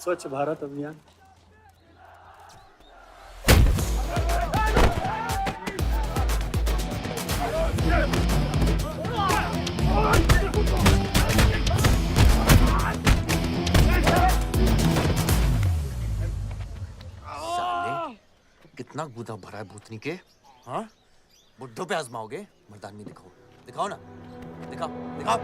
स्वच्छ भारत अभियान। साले कितना गुदा भरा है भूतनी के। हाँ, बुड्ढों पे आजमाओगे? मर्दानगी दिखाओ, दिखाओ ना, दिखाओ दिखाओ।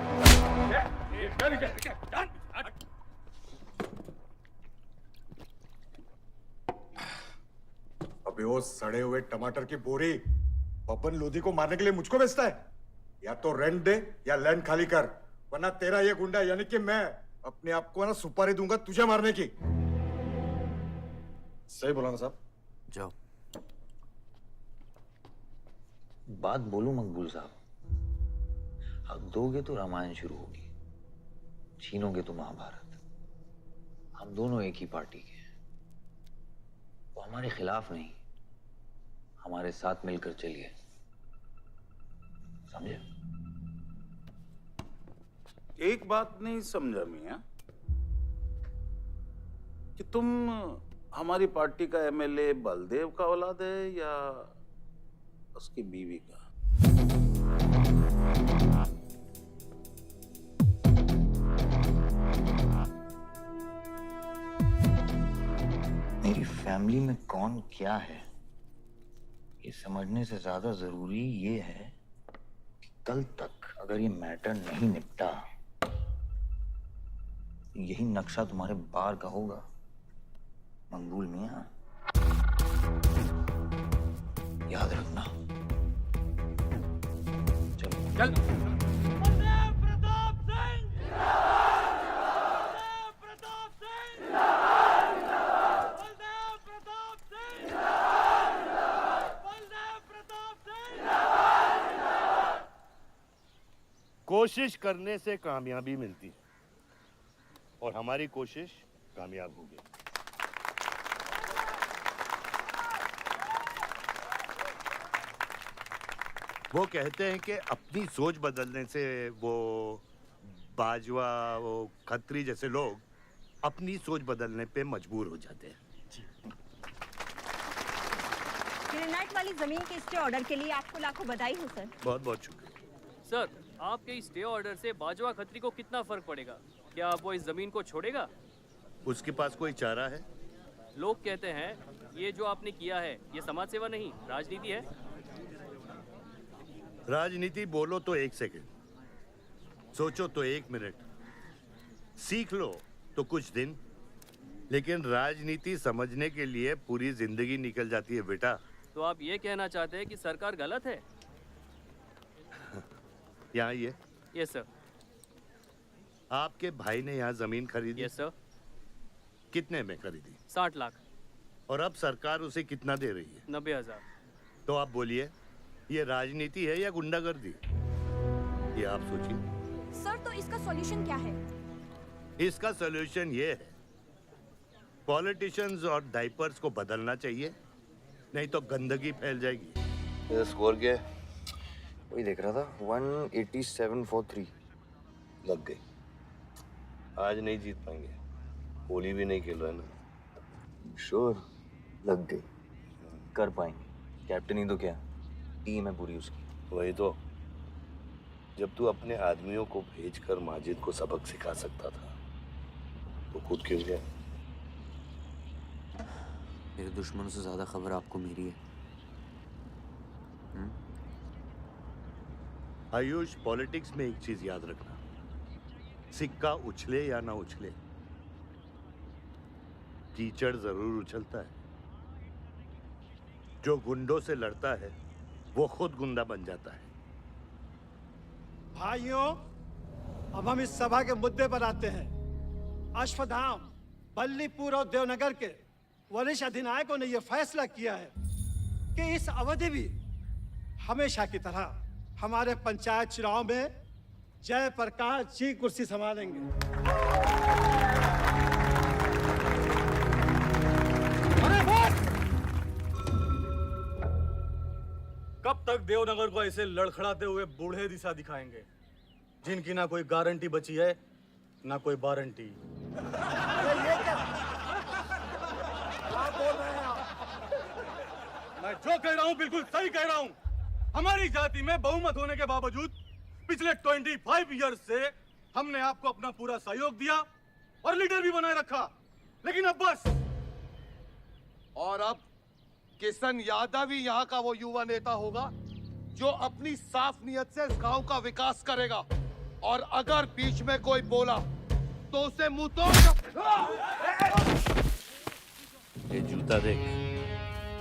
अबे वो सड़े हुए टमाटर की बोरी पवन लोधी को मारने के लिए मुझको बेचता है? या तो रेंट दे या लैंड खाली कर, वरना तेरा ये गुंडा यानी कि मैं अपने आप को ना सुपारी दूंगा तुझे मारने की। सही बोला ना साहब? जाओ। बात बोलूं मकबूल साहब, हक दोगे तो रामायण शुरू होगी, छीनोगे तो महाभारत। हम दोनों एक ही पार्टी के हैं, वो हमारे खिलाफ नहीं, हमारे साथ मिलकर चलिए, समझे? एक बात नहीं समझा मियां कि तुम हमारी पार्टी का एमएलए बलदेव का औलाद है या उसकी बीवी का? मेरी फैमिली में कौन क्या है ये समझने से ज्यादा जरूरी ये है कि कल तक अगर ये मैटर नहीं निपटा, यही नक्शा तुम्हारे बार का होगा मकबूल मियां, याद रखना। चलो चल। कोशिश करने से कामयाबी मिलती है और हमारी कोशिश कामयाब होगी। वो कहते हैं कि अपनी सोच बदलने से वो बाजवा, वो खत्री जैसे लोग अपनी सोच बदलने पे मजबूर हो जाते हैं। ग्रेनाइट वाली जमीन के स्टे ऑर्डर के लिए आपको लाखों बधाई हो सर। बहुत बहुत शुक्रिया सर। आपके इस स्टे ऑर्डर से बाजवा खत्री को कितना फर्क पड़ेगा? क्या वो इस जमीन को छोड़ेगा? उसके पास कोई चारा है? लोग कहते हैं ये जो आपने किया है ये समाज सेवा नहीं राजनीति है। राजनीति बोलो तो 1 सेकंड, सोचो तो 1 मिनट, सीख लो तो कुछ दिन, लेकिन राजनीति समझने के लिए पूरी जिंदगी निकल जाती है बेटा। तो आप ये कहना चाहते हैं कि सरकार गलत है? यहाँ ये यस सर। आपके भाई ने यहाँ जमीन खरीदी? Yes sir. कितने में खरीदी? 60 लाख। और अब सरकार उसे कितना दे रही है? 90,000। तो आप बोलिए, ये राजनीति है या गुंडागर्दी? ये आप सोचिए। सर तो इसका सॉल्यूशन क्या है? इसका सॉल्यूशन ये है, पॉलिटिशियंस और डाइपर्स को बदलना चाहिए, नहीं तो गंदगी फैल जाएगी। ये स्कोर क्या है? वही देख रहा था, 187 for 3 लग गई। आज नहीं जीत पाएंगे, होली भी नहीं खेल रहा है ना। श्योर लग गई, कर पाएंगे। कैप्टन ही तो क्या, टीम है पूरी उसकी। वही तो, जब तू अपने आदमियों को भेजकर माजिद को सबक सिखा सकता था तो खुद क्यों गया? मेरे दुश्मनों से ज्यादा खबर आपको मेरी है। आयुष, पॉलिटिक्स में एक चीज याद रखना, सिक्का उछले या ना उछले, कीचड़ जरूर उछलता है। जो गुंडों से लड़ता है वो खुद गुंडा बन जाता है। भाइयों, अब हम इस सभा के मुद्दे पर आते हैं। अश्वत्थाम, बल्लीपुर और देवनगर के वरिष्ठ अधिनायकों ने यह फैसला किया है कि इस अवधि भी हमेशा की तरह हमारे पंचायत चुनाव में जयप्रकाश जी कुर्सी संभालेंगे। कब तक देवनगर को ऐसे लड़खड़ाते हुए बूढ़े दिशा दिखाएंगे, जिनकी ना कोई गारंटी बची है ना कोई वारंटी? अरे ये क्या जो कह रहा हूँ बिल्कुल सही कह रहा हूँ। हमारी जाति में बहुमत होने के बावजूद पिछले 25 ईयर्स से हमने आपको अपना पूरा सहयोग दिया और लीडर भी बनाए रखा, लेकिन अब बस। और अब किशन यादव ही यहाँ का वो युवा नेता होगा जो अपनी साफ नियत से इस गांव का विकास करेगा। और अगर बीच में कोई बोला तो उसे मुंह तोड़। ये जूता देख,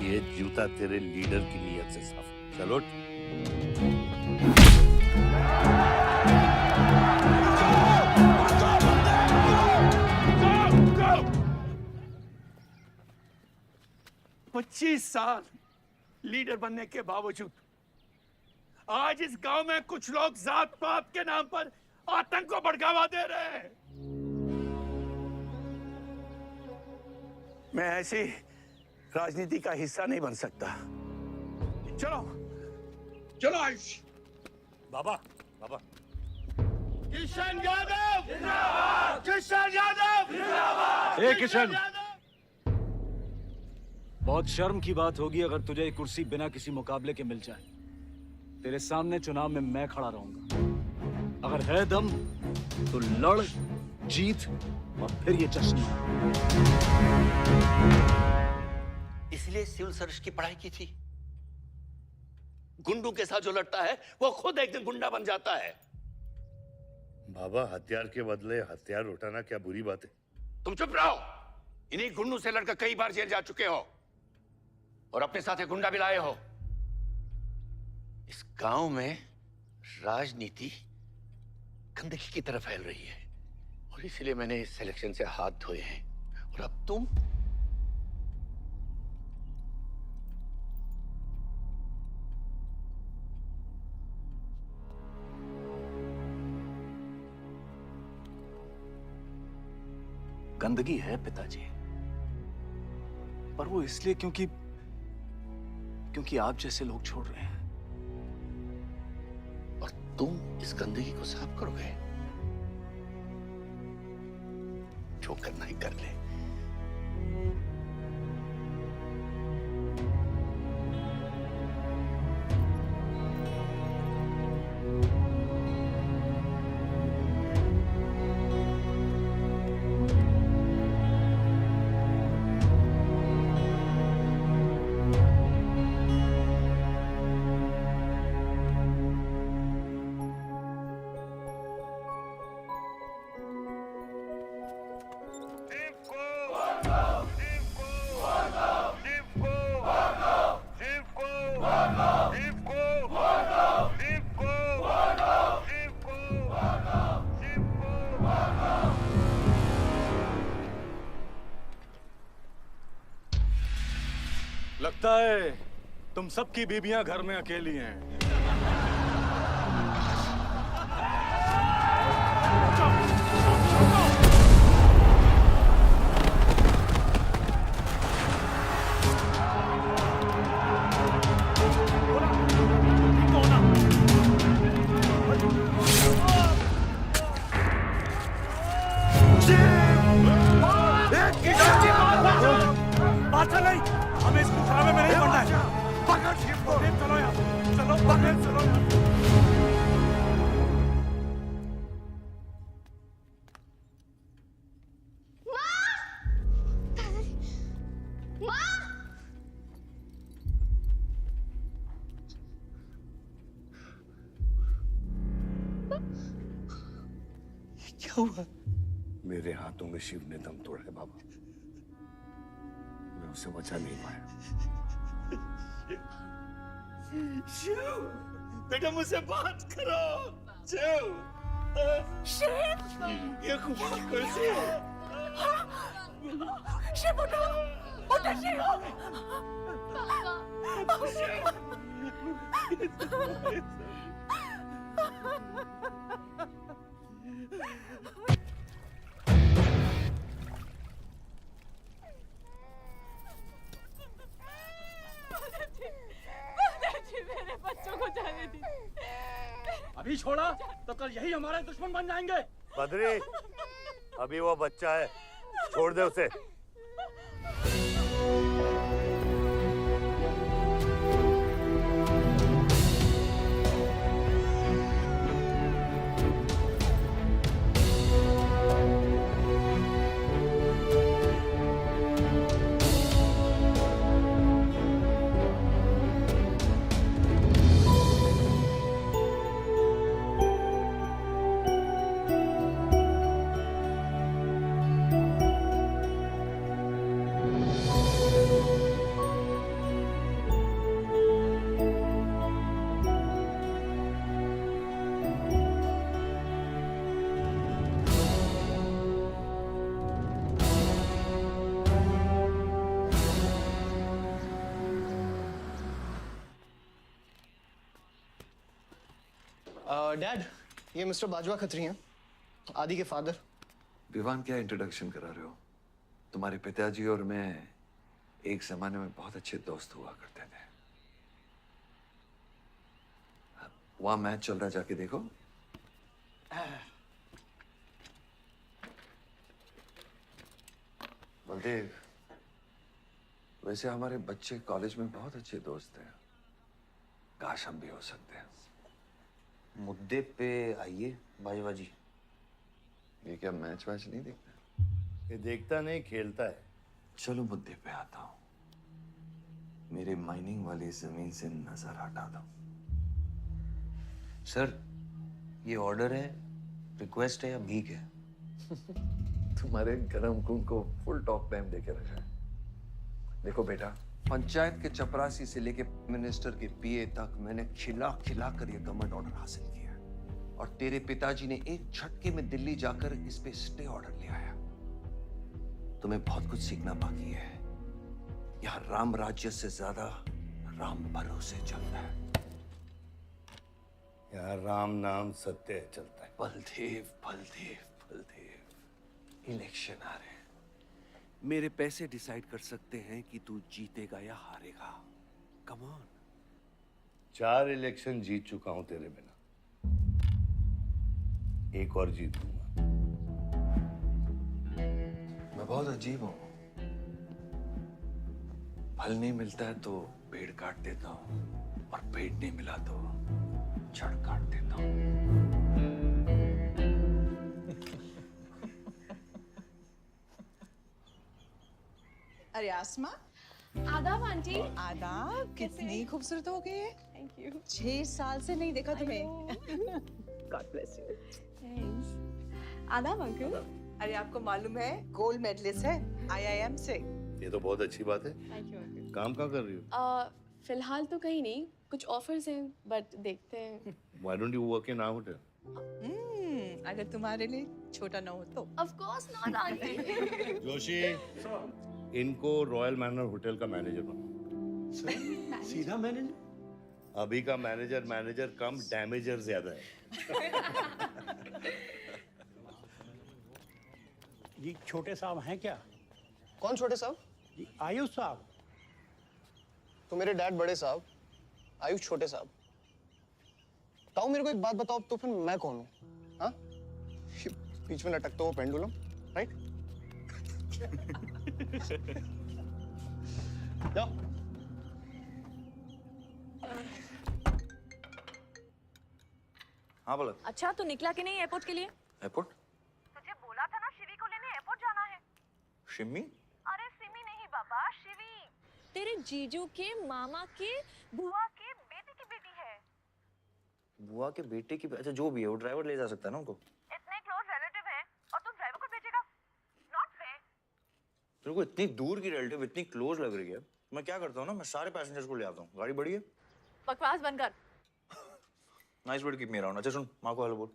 ये जूता तेरे लीडर की नीयत से साफ। चलो साल लीडर बनने के बावजूद आज इस गांव में कुछ लोग जात पात के नाम पर आतंक को बढ़ावा दे रहे हैं। मैं ऐसी राजनीति का हिस्सा नहीं बन सकता। चलो चलो आयुष। बाबा, बाबा। किशन यादव जिंदाबाद! किशन यादव जिंदाबाद! ए किशन, बहुत शर्म की बात होगी अगर तुझे ये कुर्सी बिना किसी मुकाबले के मिल जाए। तेरे सामने चुनाव में मैं खड़ा रहूंगा। अगर है दम तो लड़, जीत और फिर ये जश्न। इसलिए सिविल सर्विस की पढ़ाई की थी। गुंडों के साथ जो लड़ता है वो खुद एक दिन गुंडा बन जाता है। बाबा, हथियार के बदले हथियार उठाना क्या बुरी बात है? तुम चुप रहो। इन्हीं गुंडों से लड़कर कई बार जेल जा चुके हो और अपने साथ एक गुंडा भी लाए हो। इस गांव में राजनीति गंदगी की तरफ फैल रही है और इसलिए मैंने इस सिलेक्शन से हाथ धोए हैं। और अब तुम गंदगी है पिताजी, पर वो इसलिए क्योंकि आप जैसे लोग छोड़ रहे हैं। और तुम इस गंदगी को साफ करोगे? जो करना ही कर ले। लगता है तुम सबकी बीबियां घर में अकेली हैं। बादशाह नहीं, हमें इस मुकाबले में नहीं पड़ना है। पकड़ शिव को। चलो यार, चलो पकड़, चलो यार। क्या हुआ? मेरे हाथों में शिव ने दम तोड़ा है बाबा। मैं उसे बचा नहीं पाया। शिव, बेटा मुझसे बात करो। शिव, शिव, ये खुशी कैसी है? शिव उठो, उठो शिव। मेरे बच्चों को जाने दी। अभी छोड़ा तो कल यही हमारे दुश्मन बन जाएंगे। बद्री, अभी वो बच्चा है, छोड़ दे उसे। डैड, ये मिस्टर बाजवा खत्री हैं, आदि के फादर। विवान, क्या इंट्रोडक्शन करा रहे हो? तुम्हारे पिताजी और मैं एक जमाने में बहुत अच्छे दोस्त हुआ करते थे। वहां मैच चल रहा, जाके देखो। बलदेव, वैसे हमारे बच्चे कॉलेज में बहुत अच्छे दोस्त हैं। काश हम भी हो सकते हैं। मुद्दे पे आइए बाजवा जी। ये क्या मैच वैच नहीं देखता? ये देखता नहीं, खेलता है। चलो मुद्दे पे आता हूं। मेरे माइनिंग वाली जमीन से नजर हटा दो। सर, ये ऑर्डर है, रिक्वेस्ट है या भीख है? तुम्हारे गरम खून को फुल टॉक टाइम देके रखा है। देखो बेटा, पंचायत के चपरासी से लेके मिनिस्टर के पीए तक मैंने खिला खिला कर ये गवर्नमेंट ऑर्डर हासिल किया है। और तेरे पिताजी ने एक झटके में दिल्ली जाकर इस पे स्टे ऑर्डर ले आया। तुम्हें बहुत कुछ सीखना बाकी है। यहाँ राम राज्य से ज्यादा राम भरोसे चलता है। यहाँ राम नाम सत्य चलता है। बलदेव, बलदेव, बलदेव, इलेक्शन आ रहे हैं। मेरे पैसे डिसाइड कर सकते हैं कि तू जीतेगा या हारेगा। Come on. 4 इलेक्शन जीत चुका हूं तेरे बिना, एक और जीतूंगा। मैं बहुत अजीब हूं। फल नहीं मिलता है तो पेड़ काट देता हूं, और पेड़ नहीं मिला तो जड़ काट देता हूं। अरे आसमा, आदाब आंटी। आदाब, कितनी खूबसूरत हो गई है। Thank you. 6 साल से नहीं देखा तुम्हें। God bless you. थैंक्स। आदाब अंकल। अरे आपको मालूम है, गोल्ड मेडलिस्ट है IIM से। ये तो बहुत अच्छी बात है। Thank you uncle. काम क्या कर रही हो? फिलहाल तो कहीं नहीं, कुछ ऑफर्स हैं, बट देखते हैं। Why don't you work in our hotel? अगर तुम्हारे लिए छोटा ना हो तो। Of course not aunty. Joshi, इनको रॉयल मैनर होटल का मैनेजर बना। सीधा मैनेजर? अभी का मैनेजर कम डैमेजर ज्यादा है। जी छोटे साहब हैं क्या? कौन छोटे साहब? जी आयुष साहब। तो मेरे डैड बड़े साहब, आयुष छोटे साहब। ताऊ, मेरे को एक बात बताओ, तो फिर मैं कौन हूँ? हाँ? बीच में लटकता हुआ पेंडुलम, राइट? जाओ। हाँ बोला। अच्छा, तो निकला कि नहीं एयरपोर्ट के लिए? एयरपोर्ट? तुझे बोला था ना शिवी को लेने एयरपोर्ट जाना है। शिमी? अरे सिमी नहीं बाबा, शिवी। तेरे जीजू के मामा के बुआ के बेटे की बेटी है। बुआ के बेटे की? अच्छा, जो भी है वो ड्राइवर ले जा सकता है ना उनको? इतने क्लोज रिलेटिव हैं और तुम ड्राइवर को भेजेगा? Not fair. तेरे को इतनी दूर की रिलेटिव इतनी क्लोज लग रही है। मैं क्या करता हूँ ना, मैं सारे पैसेंजर्स को ले आता हूँ। गाड़ी बड़ी है। बकवास बंद कर। Nice word, keep me around. अच्छा सुन, माँ को हेलो बोल।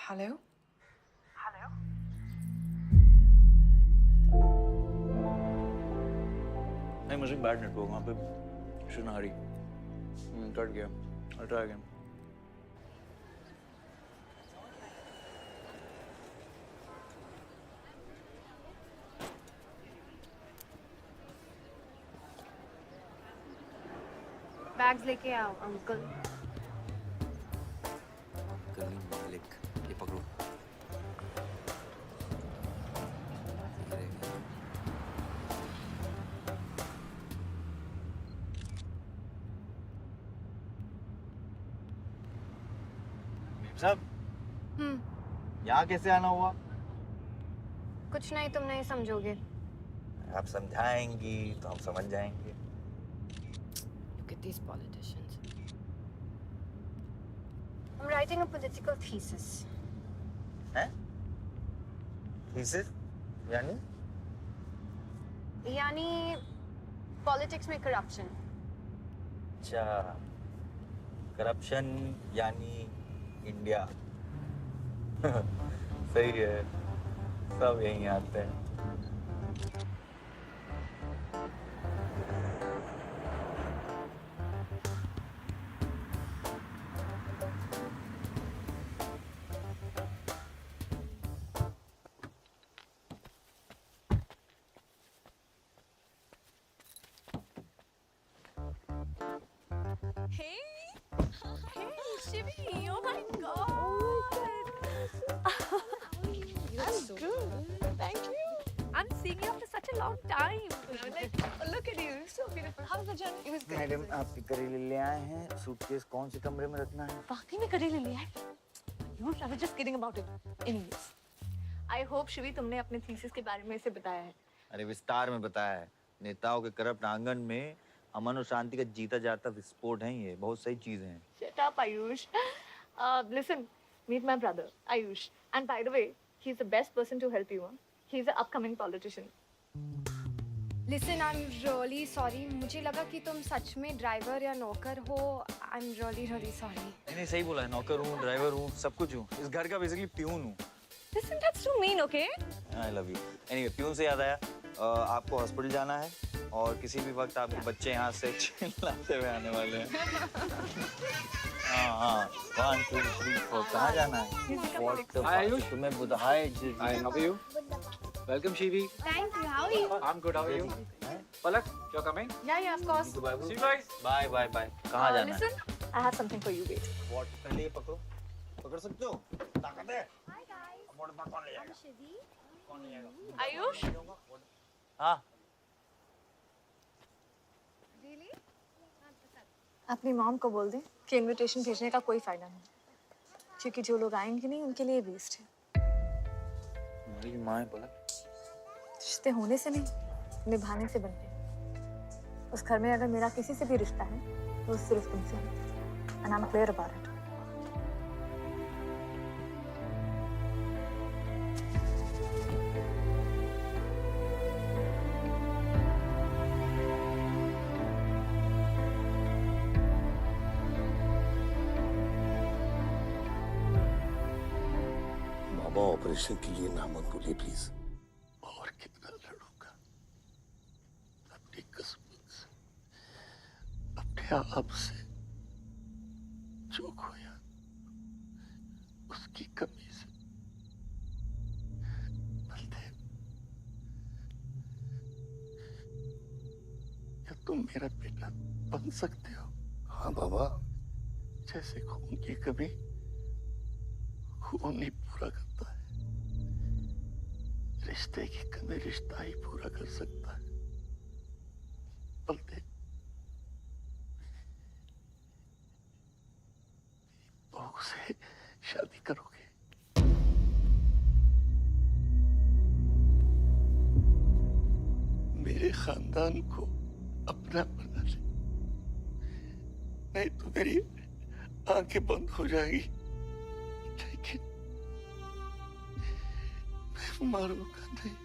हेलो। हेलो। नहीं, मुझे बैड नेटवर्क वहाँ पे। सुनारी कट गया। I'll try again. बैग्स लेके आओ अंकल। कलीम मालिक, ये पकड़ो। साहब, यहाँ कैसे आना हुआ? कुछ नहीं, तुम नहीं समझोगे। आप समझाएंगी तो हम समझ जाएंगे। Look at these politicians. I'm writing a political thesis. हैं? Thesis? यानी? यानी पॉलिटिक्स में करप्शन। अच्छा, करप्शन यानी इंडिया। सही है, सब यहीं आते हैं। Hey, Shivi, oh my God. I'm good. Thank you. I'm seeing you after such a long time. Like, look at you, so beautiful. How was the journey? It was good. Madam आप करेले ले आए हैं, suitcase कौन से कमरे में रखना है? वाकई में करेले ले आए? You I was just kidding about it. Anyways, I hope Shivi तुमने अपने थीसिस के बारे में इसे बताया है. अरे विस्तार में बताया है। नेताओं के करप्ट आंगन में अमन और शांति का जीता जाता विस्फोट है ये, बहुत सही चीजें हैं। Shut up, Ayush. Listen, meet my brother, Ayush. And by the way, he's the best person to help you. He's an upcoming politician. Listen, I'm really sorry. मुझे लगा कि तुम सच में ड्राइवर या नौकर हो. I'm really sorry. नहीं सही बोला है, नौकर हूँ, ड्राइवर हूँ, सब कुछ हूँ। इस घर का बेसिकली प्यून हूँ। Listen, that's too mean, okay? I love you. Anyway, peon से याद आया, आपको हॉस्पिटल जाना है और किसी भी वक्त आपके बच्चे यहाँ से चिल्लाते हुए आने वाले हैं। हाँ, 1, 2, 3, 4 कहाँ जाना है? Hi, Ayush. तुम्हें बुधाए Hi, how are you? Welcome, Shivi. Thank you. How are you? I'm good. How are you? Palak, you're coming? Yeah, of course. See you guys. Bye. कहाँ जाना है? Listen, I have something for you, wait. What? पहले ये पकड़ो, पकड़ सकते हो? ताकत है? Hi guys. मोड़ पर कौन ले जाएगा? I'm Shivi. कौन ले जाएगा? Ayush? हाँ। Really? अपनी मॉम को बोल दे कि इनविटेशन भेजने का कोई फायदा नहीं, क्योंकि जो लोग आएंगे नहीं उनके लिए वेस्ट है। मेरी माँ है पलक। रिश्ते होने से नहीं, निभाने से बनते हैं। उस घर में अगर मेरा किसी से भी रिश्ता है तो सिर्फ तुमसे है। And I'm clear about it. Baba operation के लिए ना मत बोलिए प्लीज। और कितना लड़ूंगा अपनी किस्मत से, अपने आप से। जो खोया उसकी कमी से। बलदेव, क्या तुम मेरा बेटा बन सकते हो? हाँ बाबा। जैसे खून की कमी खून नहीं पूरा करता है, रिश्ते की कमी रिश्ता ही पूरा कर सकता है। बलदेव, बहू से शादी करोगे? मेरे खानदान को अपना बना ले, नहीं तो मेरी आंखें बंद हो जाएगी। लेकिन मैं मारूंगा नहीं।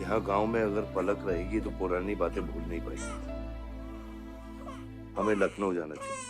यहाँ गांव में अगर पलक रहेगी तो पुरानी बातें भूल नहीं पाएगी। हमें लखनऊ जाना चाहिए।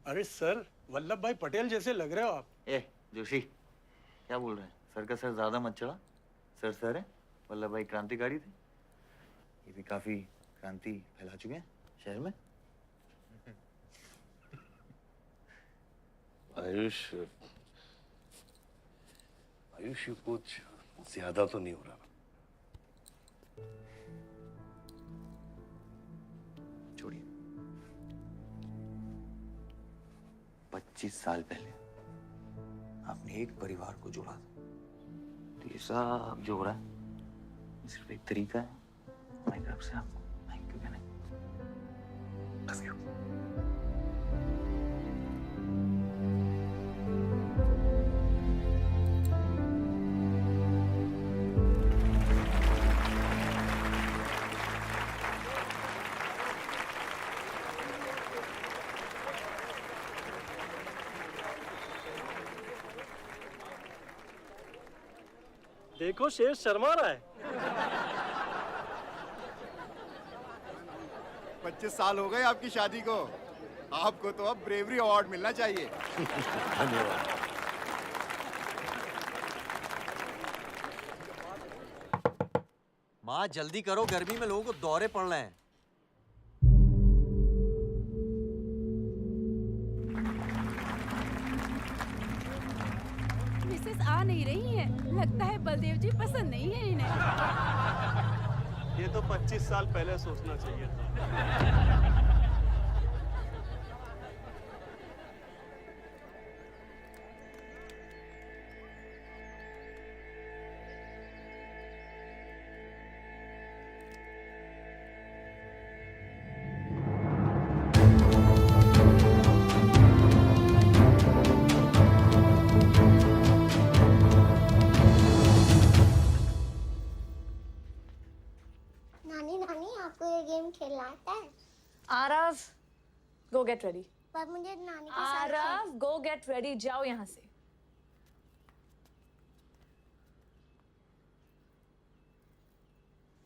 अरे सर, वल्लभ भाई पटेल जैसे लग रहे हो आप। ए जोशी, क्या बोल रहे हैं? सर का सर ज्यादा मत चढ़ा। सर है, वल्लभ भाई क्रांतिकारी थे। ये भी काफी क्रांति फैला चुके हैं शहर में। आयुष कुछ ज्यादा तो नहीं हो रहा? छोड़िए। 25 साल पहले आपने एक परिवार को जोड़ा था, तो ये सब जो हो रहा है सिर्फ एक तरीका है हमारी तरफ से आपको थैंक यू कहने। Love you. देखो शेर शर्मा रहा है। 25 साल हो गए आपकी शादी को। आपको तो अब ब्रेवरी अवार्ड मिलना चाहिए। धन्यवाद। माँ जल्दी करो, गर्मी में लोगों को दौरे पड़ रहे हैं। मिसेस आ नहीं रही है, लगता है बलदेव जी पसंद नहीं है इन्हें। ये तो 25 साल पहले सोचना चाहिए था। नानी नानी आपको ये गेम खेलना आता है? आरव, गो गेट रेडी। पर मुझे नानी के साथ आरव, गो गेट रेडी, जाओ यहाँ से।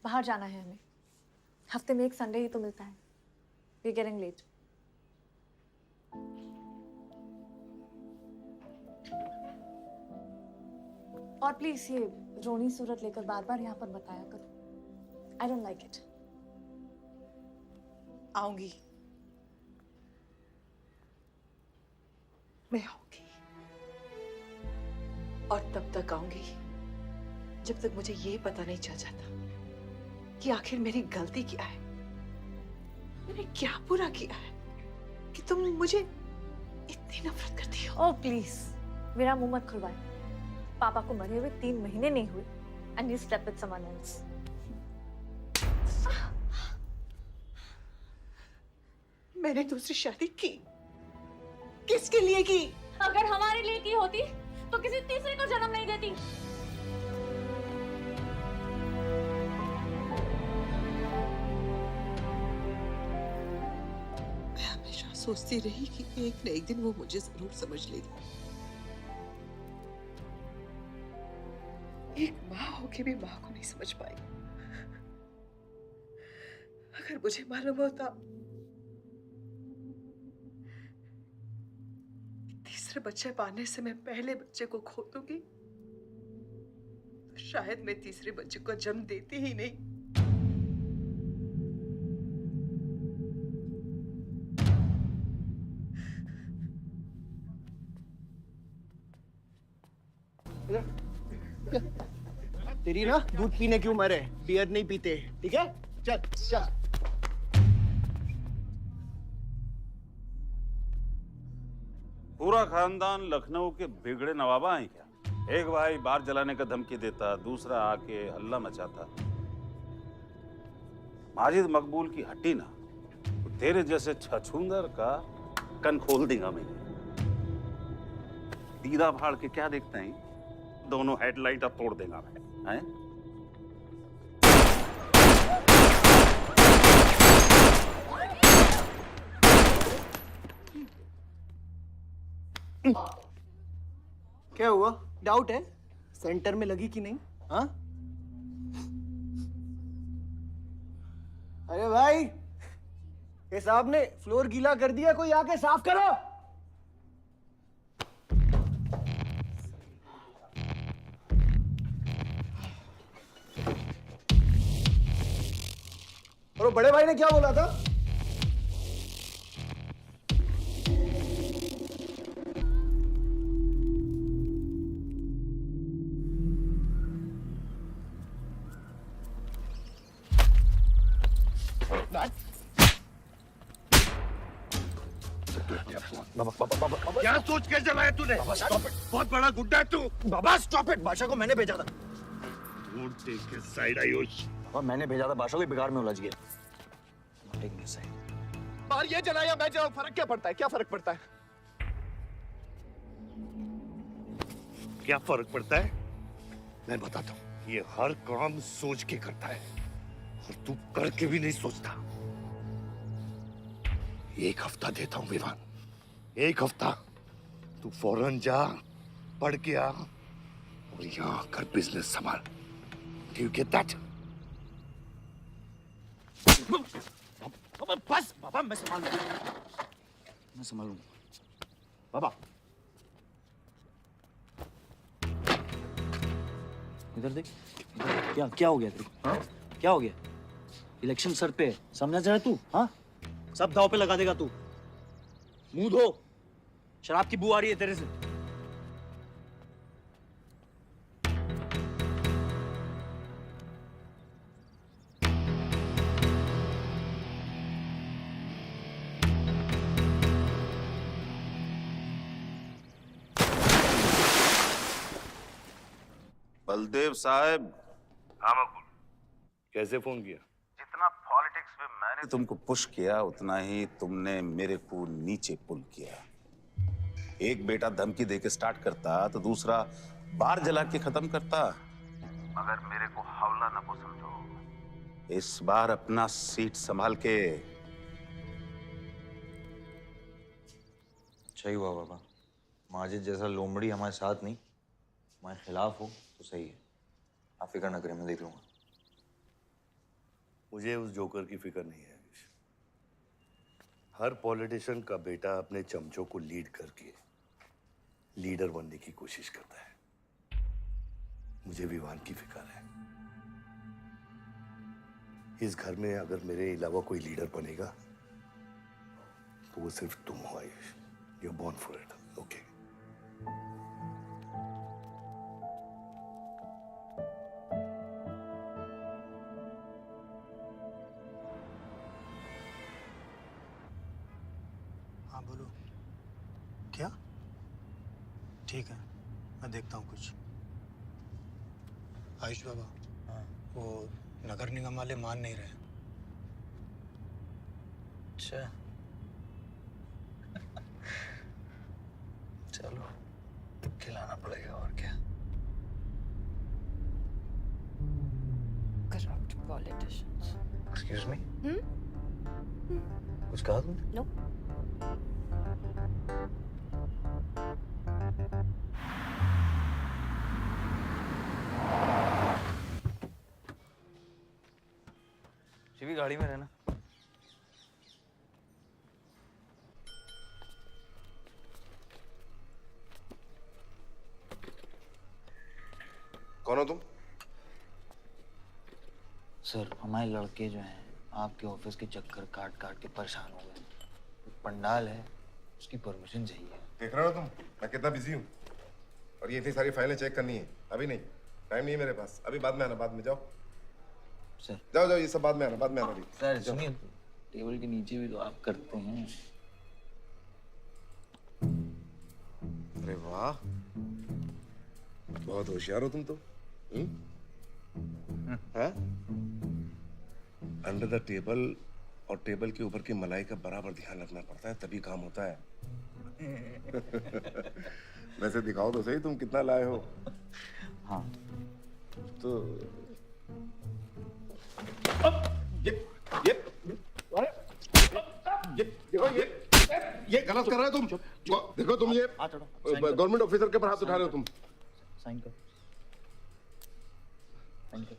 बाहर जाना है हमें। हफ्ते में एक संडे ही तो मिलता है। We getting late. और प्लीज ये रोनी सूरत लेकर बार बार यहाँ पर बताया करो। I don't like it. आऊंगी, मैं आऊंगी, और तब तक आऊंगी जब तक मुझे ये पता नहीं चल जाता कि आखिर मेरी गलती क्या है। मैंने क्या बुरा किया है कि तुम मुझे इतनी नफरत करती हो? ओह प्लीज, मेरा मुंह मत खुलवाए। पापा को मरे हुए 3 महीने नहीं हुए and you slept with someone else. मैंने दूसरी शादी की, किसके लिए की? अगर हमारे लिए की होती तो किसी तीसरे को जन्म नहीं देती। मैं हमेशा सोचती रही कि एक न एक दिन वो मुझे जरूर समझ लेगी। एक माँ होके भी माँ को नहीं समझ पाई। अगर मुझे मालूम होता तीसरे बच्चे पाने से मैं पहले बच्चे को खो दूंगी, तो शायद मैं तीसरे बच्चे को जन्म देती ही नहीं। तेरी ना दूध पीने की उम्र है, बियर नहीं पीते, ठीक है? चल चल। पूरा खानदान लखनऊ के बिगड़े नवाबा हैं क्या? एक भाई बार जलाने का धमकी देता, दूसरा आके हल्ला मचाता। माजिद मकबूल की हट्टी ना, तो तेरे जैसे छछूंदर का कन खोल देगा मैं। दीदा फाड़ के क्या देखते हैं? दोनों हेडलाइट अब तोड़ देगा मैं, हैं? क्या हुआ? डाउट है सेंटर में लगी कि नहीं? हाँ? अरे भाई, ये साहब ने फ्लोर गीला कर दिया, कोई आके साफ करो। और वो बड़े भाई ने क्या बोला था? क्या सोच के जलाया तूने? बहुत बड़ा गुड्डा है तू। बाबा स्टॉप इट, बादशाह को मैंने भेजा था। Don't take a side, Ayush. बाबा मैंने भेजा था, बादशाह को बिगाड़ में उलझ गया। Taking a side. बाहर ये जला या मैं जलाऊं, फर्क क्या पड़ता है? क्या फर्क पड़ता है? क्या फर्क पड़ता है? मैं बताता हूँ। ये हर काम सोच के करता है और तू करके भी नहीं सोचता। एक हफ्ता देता हूँ विवान, एक हफ्ता। तू फौरन जा, पढ़ के आ और और यहाँ आकर बिजनेस संभाल। Do you get that? बस बाबा, मैं संभाल लूंगा, मैं संभाल लूंगा। बाबा इधर देख, क्या क्या हो गया तेरे को? हाँ? क्या हो गया? इलेक्शन सर पे है, समझा जा रहा तू? हाँ, सब दाव पे लगा देगा तू। मुंह धो, शराब की बू आ रही है तेरे से। बलदेव साहब। हाँ मकबूल, कैसे फोन किया? जितना पॉलिटिक्स में मैंने तुमको पुश किया, उतना ही तुमने मेरे को नीचे पुल किया। एक बेटा धमकी देके स्टार्ट करता तो दूसरा बार जला के खत्म करता। मगर मेरे को हवला ना को समझो। इस बार अपना सीट संभाल के। अच्छा ही हुआ बाबा, माजिद जैसा लोमड़ी हमारे साथ नहीं, हमारे खिलाफ हो तो सही है। आप फिक्र ना करें, मैं देख लूंगा। मुझे उस जोकर की फिक्र नहीं है। हर पॉलिटिशियन का बेटा अपने चमचों को लीड करके लीडर बनने की कोशिश करता है। मुझे विवान की फिक्र है। इस घर में अगर मेरे अलावा कोई लीडर बनेगा तो वो सिर्फ तुम हो Ayush. You are born for it, okay? हाँ बोलो। क्या? ठीक है, मैं देखता हूँ कुछ। आयुष बाबा, वो नगर निगम वाले मान नहीं रहे। अच्छा, चलो खिलाना पड़ेगा और क्या। Corrupt politicians. Excuse me, Hmm? कुछ कहा तुमने? No. शिवी गाड़ी में रहना। कौन हो तुम? सर, हमारे लड़के जो हैं आपके ऑफिस के चक्कर काट काट के परेशान हो गए। एक पंडाल है, उसकी परमिशन चाहिए। देख रहे हो तुम मैं कितना बिजी हूँ, और ये इतनी सारी फाइलें चेक करनी है। अभी नहीं, टाइम नहीं है मेरे पास। अभी बाद में आना, बाद में। जाओ सर, जाओ जाओ, ये सब बाद में आना, बाद में आना। अभी सर सुनिए, टेबल के नीचे भी तो आप करते हैं। अरे वाह, बहुत होशियार हो तुम तो। हैं? अंडर द टेबल और टेबल के ऊपर की मलाई का बराबर ध्यान रखना पड़ता है, तभी काम होता है। वैसे दिखाओ तो सही तुम कितना लाए हो। हाँ तो ये गलत कर रहे हो तुम। देखो तुम ये गवर्नमेंट ऑफिसर के ऊपर हाथ उठा रहे हो तुम। साइन कर, साइन कर।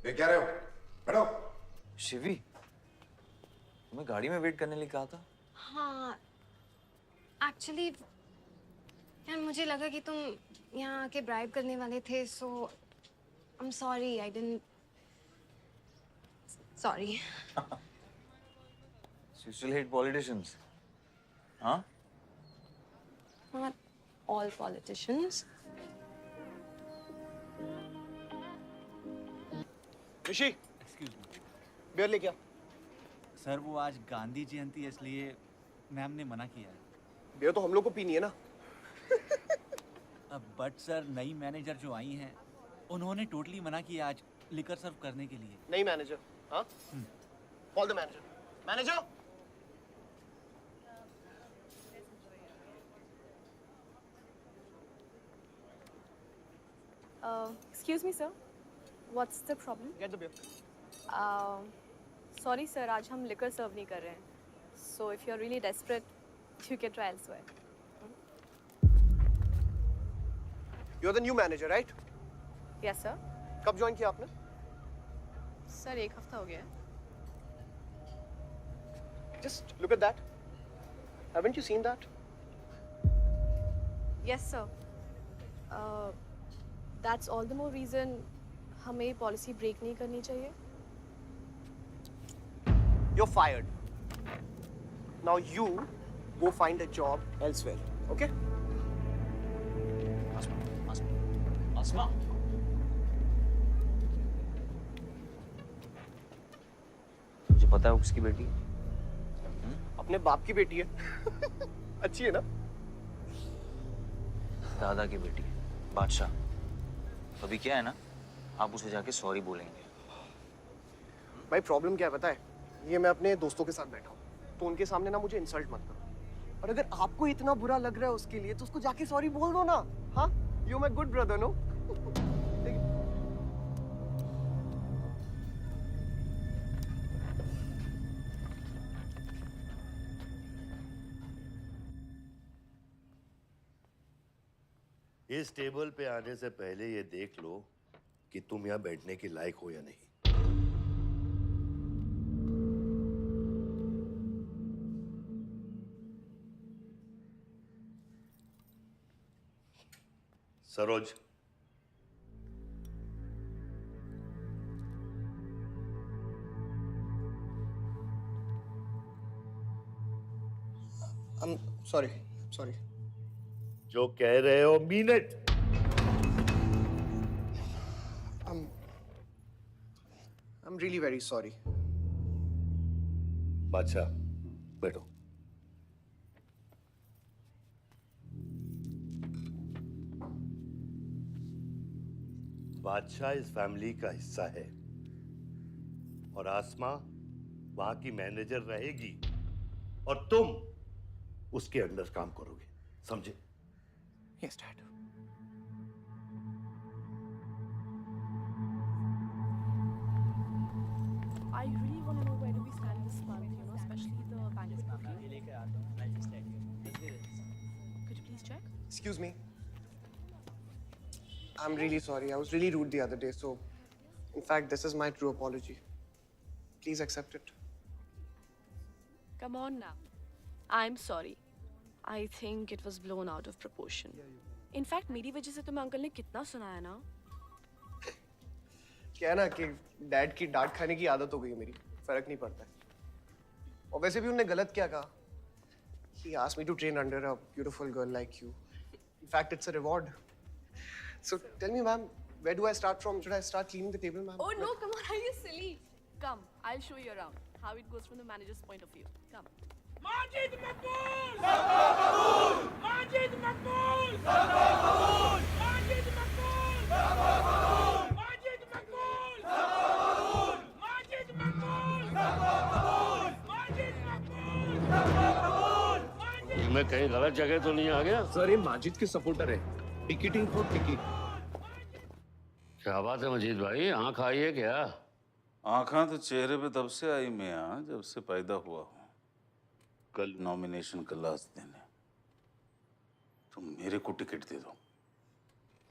ये क्या रहे हो? बैठो। शिवी, तुम्हें गाड़ी में वेट करने लिए कहा था। हाँ, एक्चुअली यार मुझे लगा कि तुम यहाँ आके ब्राइब करने वाले थे, so I am sorry, I didn't, sorry. You still hate politicians, huh? Not all politicians. Rishi, excuse me beer लेके आ। सर, वो आज गांधी जयंती है, इसलिए मैम ने मना किया है। बियर तो हम लोग को पीनी है ना। बट सर, नई मैनेजर जो आई हैं उन्होंने टोटली मना किया आज लिकर सर्व करने के लिए। नहीं मैनेजर, हाँ? Call the manager. Manager, Excuse me, sir. What's the problem? Get the beer. Sorry sir, आज हम liquor serve नहीं कर रहे हैं. So if you're really desperate, you can try elsewhere. You're the new manager, right? Yes sir. कब join किया आपने? Sir, 1 हफ्ता हो गया है. Just look at that. Haven't you seen that? Yes sir. That's all the more reason हमें policy break नहीं करनी चाहिए. You're fired. Now you go find a job elsewhere, okay? आसमा तुझे पता है वो किसकी बेटी है? अपने बाप की बेटी है. अच्छी है ना? दादा की बेटी है, बादशाह. तो अभी क्या है ना, आप उसे जाके सॉरी बोलेंगे. भाई प्रॉब्लम क्या है पता है? ये मैं अपने दोस्तों के साथ बैठा हूँ, तो उनके सामने ना मुझे इंसल्ट मत करो. और अगर आपको इतना बुरा लग रहा है उसके लिए, तो उसको जाके सॉरी बोल दो ना. हाँ? You my good brother, no? इस टेबल पे आने से पहले ये देख लो कि तुम यहाँ बैठने के लायक हो या नहीं. Saroj, I'm sorry. Sorry. जो कह रहे हो mean it. I'm really very sorry. बादशाह, बैठो. बादशाह इस फैमिली का हिस्सा है और आसमा वहां की मैनेजर रहेगी और तुम उसके अंडर काम करोगे, समझे? Yes, Dad. I really want to know where do we stand this month, you know, especially the banquet booking. Could you please check? Excuse me. I'm really sorry. I was really rude the other day, so in fact, this is my true apology. Please accept it. Come on now. I'm sorry. I think it was blown out of proportion. In fact, मेरी वजह से तुम्हें uncle ने कितना सुनाया ना? क्या है ना कि डैड की डांट खाने की आदत हो गई है मेरी. फर्क नहीं पड़ता है. और वैसे भी उन्होंने गलत क्या कहा? He asked me to train under a beautiful girl like you. In fact, it's a reward. So tell me, ma'am, where do I start from? Should I start cleaning the table, ma'am? Oh no, come on, are you silly? Come, I'll show you around how it goes from the manager's point of view. Come. Majid Maqbool! Maqbool! Majid Maqbool! Maqbool! Majid Maqbool! Maqbool! Majid Maqbool! Maqbool! Majid Maqbool! Maqbool! Majid Maqbool! मैं कहीं गलत जगह तो नहीं आ गया? Sir ये माजिद के supporter है. Ticketing for ticket. क्या बात है मजीद भाई, आंख आई है क्या? आंखें तो चेहरे पे तब से आई मियां जब से पैदा हुआ हूँ. कल नॉमिनेशन का लास्ट दिन है, तुम मेरे को टिकट दे दो.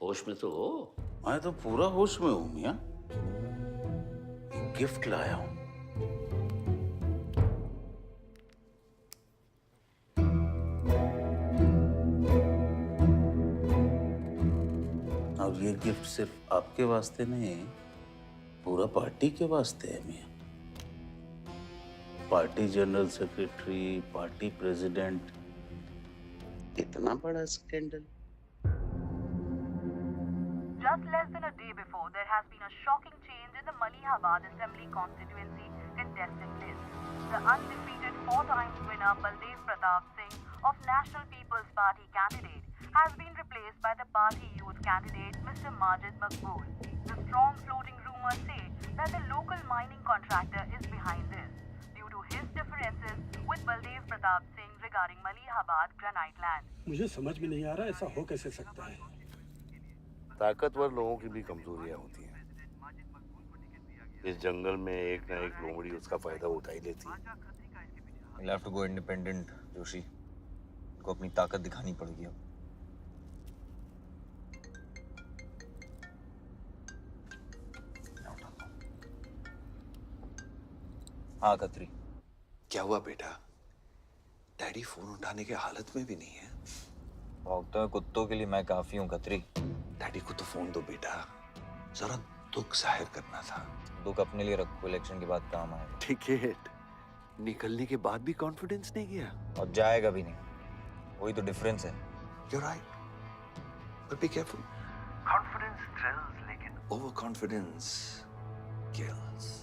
होश में तो हो? मैं तो पूरा होश में हूँ मियां. गिफ्ट लाया हूँ. और ये गिफ्ट सिर्फ आपके वास्ते नहीं, पूरा पार्टी के वास्ते है मियां. Party general secretary, party president, इतना बड़ा scandal. Just less than a day before, there has been a shocking change in the Malihabad Assembly constituency contestant list. The undefeated 4 times winner Baldev Pratap Singh of National People's Party candidate has been replaced by the party youth candidate Mr. Majid Maqbool. The strong floating rumors say that the local mining contractor is behind this due to his differences with Baldev Pratap Singh regarding Malihabad granite land. मुझे समझ में नहीं आ रहा ऐसा हो कैसे सकता है. ताकतवर लोगों की भी कमजोरियां होती हैं. इस जंगल में एक ना एक लोमड़ी उसका फायदा उठा ही लेती है। You'll have to go independent, Joshi. को अपनी ताकत दिखानी पड़ेगी अब। हाँ खत्री। क्या हुआ बेटा? डैडी फोन उठाने के हालत में भी नहीं है। भौंकते हुए कुत्तों के लिए मैं काफी हूँ खत्री। डैडी को तो फोन दो बेटा, जरा दुख जाहिर करना था। दुख अपने लिए रखो, इलेक्शन के बाद काम आएगा। टिकट निकलने के बाद भी कॉन्फिडेंस नहीं गया और जाएगा भी नहीं, वही तो डिफरेंस है। You're right, but be careful. Confidence thrills, लेकिन overconfidence kills.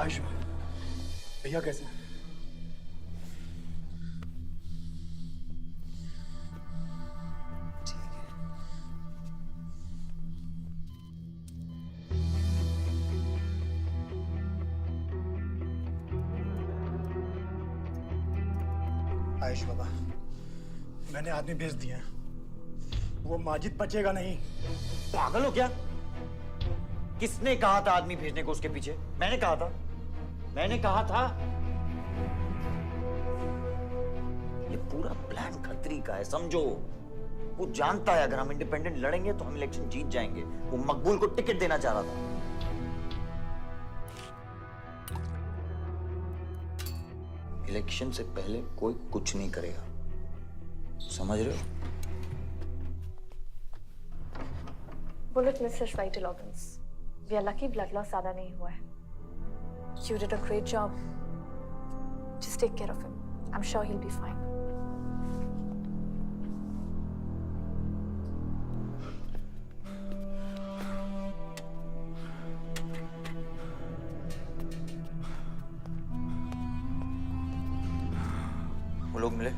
आयुष्मान, भैया कैसे? आयुष बाबा, मैंने आदमी भेज दिए हैं। वो माजिद बचेगा नहीं। पागल हो क्या? किसने कहा था आदमी भेजने को उसके पीछे? मैंने कहा था। ये पूरा प्लान खत्री का है, समझो। वो जानता है अगर हम इंडिपेंडेंट लड़ेंगे तो हम इलेक्शन जीत जाएंगे। वो मकबूल को टिकट देना चाह रहा था। इलेक्शन से पहले कोई कुछ नहीं करेगा, समझ रहे हो? Bullet misses vital organs. We are lucky blood loss ज्यादा नहीं हुआ है। You did a great job. Just take care of him. I'm sure he'll be fine. वो लोग मिले?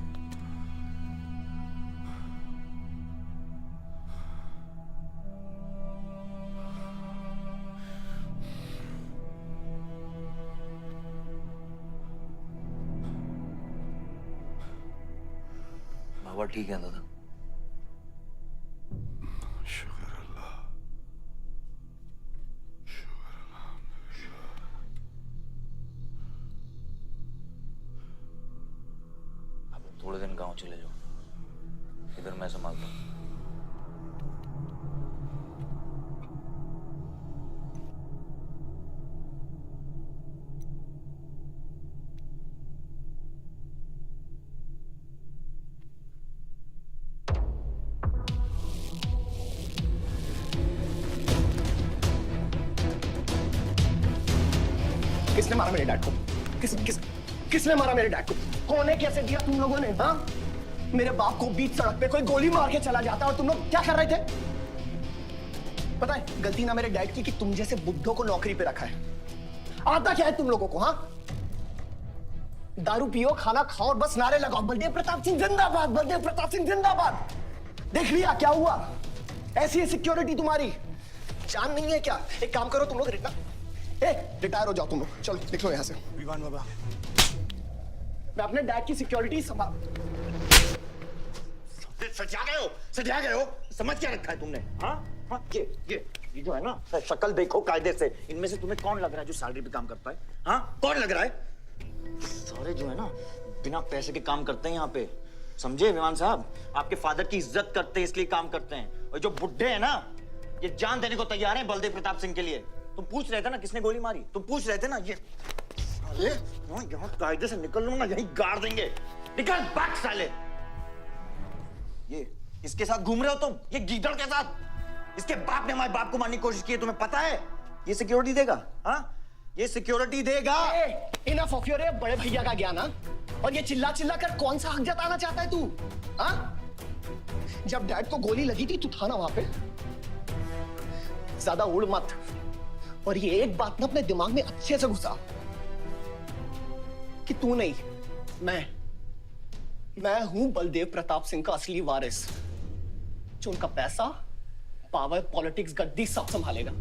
बाबा ठीक है दादा? शुक्र अल्लाह, शुक्र अल्लाह। थोड़े दिन गांव चले जाओ, इधर मैं संभालता हूँ। किसने मारा मेरे डैड को? किसने मारा मेरे डैड को? कौन है? कैसे दिया तुम लोगों ने? हाँ, मेरे बाप को बीच सड़क पे कोई गोली मार के चला जाता और तुम लोग क्या कर रहे थे? पता है गलती ना मेरे डैड की कि तुम जैसे बुड्ढों को नौकरी पे रखा है। आता क्या है तुम लोगों को? हाँ, दारू पियो, खाना खाओ और बस नारे लगाओ, बलदेव प्रताप सिंह जिंदाबाद, बलदेव प्रताप सिंह जिंदाबाद। देख लिया क्या हुआ? ऐसी है सिक्योरिटी तुम्हारी। जान नहीं है क्या? एक काम करो तुम लोग, रिटायर हो जाओ तुम लोग, चलो निकलो यहाँ से। विवान बाबा, मैं अपने डैड की सिक्योरिटी संभाल। सजा गए हो, समझ क्या रखा है तुमने? हाँ, ये जो है ना, शक्ल देखो कायदे से, इनमें से तुम्हें कौन लग रहा है जो सैलरी पे काम करता है? हाँ, कौन लग रहा है? सारे जो है ना बिना पैसे के काम करते हैं यहाँ पे, समझे विमान साहब? आपके फादर की इज्जत करते हैं इसलिए काम करते हैं। और जो बुड्ढे हैं ना, ये जान देने को तैयार हैं बलदेव प्रताप सिंह के लिए। तुम पूछ रहे थे ना किसने गोली मारी? तुम पूछ रहे थे ना? ये अरे यहाँ कायदे से निकल लूंगा, यहीं गाड़ देंगे। निकल भाग साले। ये इसके साथ घूम रहे हो तुम, ये गीदड़ के साथ। इसके बाप ने हमारे बाप को मारने की कोशिश की है, तुम्हें पता है? ये सिक्योरिटी देगा? हाँ, ये सिक्योरिटी देगा। इनफ ऑफ योर बड़े भैया का ज्ञान। और ये चिल्ला चिल्ला कर कौन सा हक जताना चाहता है तू? हाँ, जब डैड को गोली लगी थी तू था ना वहां पे? ज्यादा उड़ मत। और ये एक बात ना अपने दिमाग में अच्छे से घुसा कि तू नहीं, मैं हूं बलदेव प्रताप सिंह का असली वारिस, जो उनका पैसा, पावर, पॉलिटिक्स, गद्दी सब संभालेगा।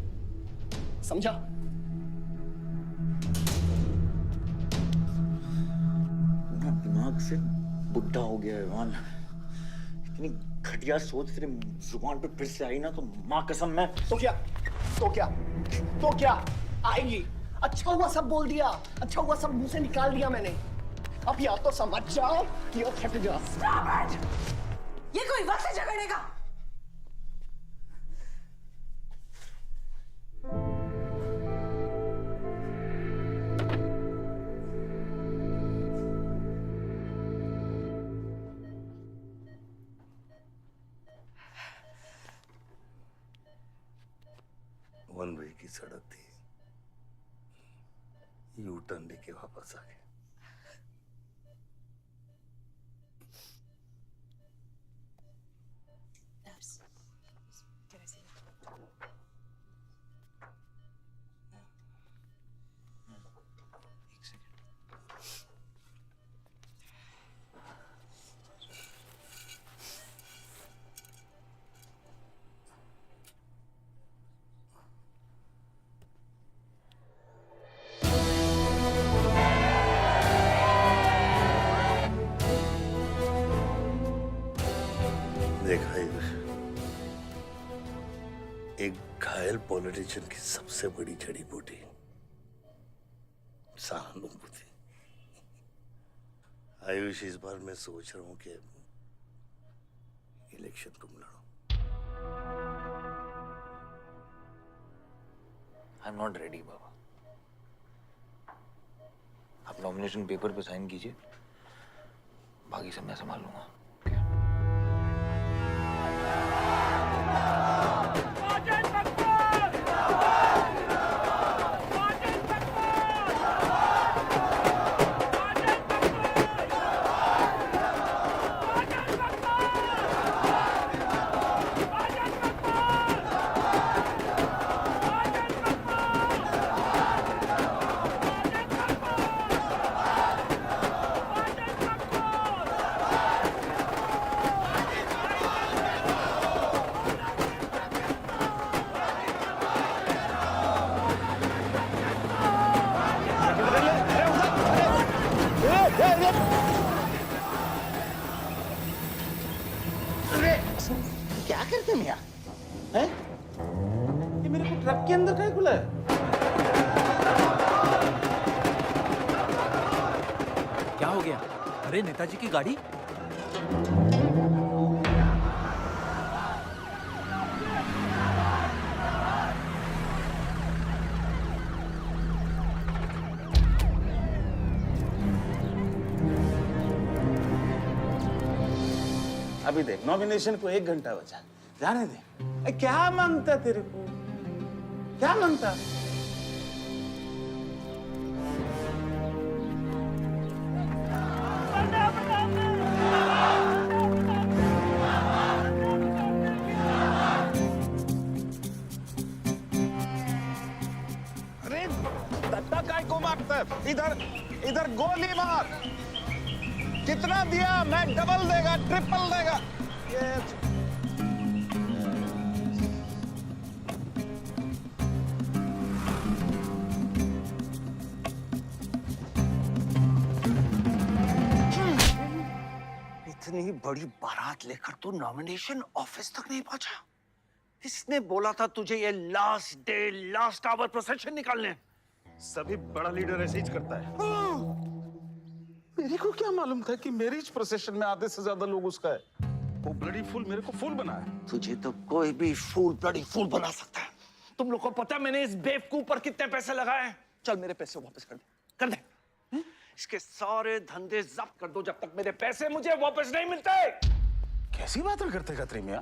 समझा? दिमाग से बुढ़ा हो गया है विमान। इतनी घटिया सोच तेरे जुबान पे फिर से आई ना तो मां कसम मैं तो क्या आएगी? अच्छा हुआ सब बोल दिया, अच्छा हुआ सब मुंह से निकाल दिया मैंने। अब या तो समझ जाओ या फट जाओ। ये कोई वक्त है झगड़ने का? वन वे की सड़क थी, यू टर्न लेके वापस आ गए। देखा एक घायल पॉलिटिशियन की सबसे बड़ी जड़ी बूटी सहानुभूति। आयुष, इस बार मैं सोच रहा हूं कि इलेक्शन तुम लड़ो। आई एम नॉट रेडी बाबा। आप नॉमिनेशन पेपर पे साइन कीजिए, बाकी सब मैं संभाल लूंगा। क्या करते हैं हैं? ये मेरे को ट्रक के अंदर क्या खुला है? क्या हो गया? अरे नेताजी की गाड़ी। अभी देख, नॉमिनेशन को 1 घंटा बचा, जाने दे। क्या मांगता तेरे को, क्या मांगता? अरे दत्ता काय को मारता है? इधर इधर गोली मार। कितना दिया? मैं डबल देगा, ट्रिपल देगा। ये इतनी बड़ी बारात लेकर तू नॉमिनेशन ऑफिस तक नहीं पहुंचा। इसने बोला था तुझे ये last day last hour procession निकालने। सभी बड़ा लीडर ऐसे ही करता है। मेरे को क्या मालूम था कि मैरिज प्रोसेशन में आधे से ज्यादा लोग उसका है। वो ब्लडी फूल मेरे को फूल बना है। तुझे तो कोई भी फूल ब्लडी फूल बना सकता है। तुम लोग को पता है मैंने इस बेवकूफ पर कितने पैसे लगाए हैं? चल मेरे पैसे वापस कर दे, कर दे। इसके सारे धंधे जब्त कर दो जब तक मेरे पैसे मुझे वापस नहीं मिलते। कैसी बातें करते खत्री मियां?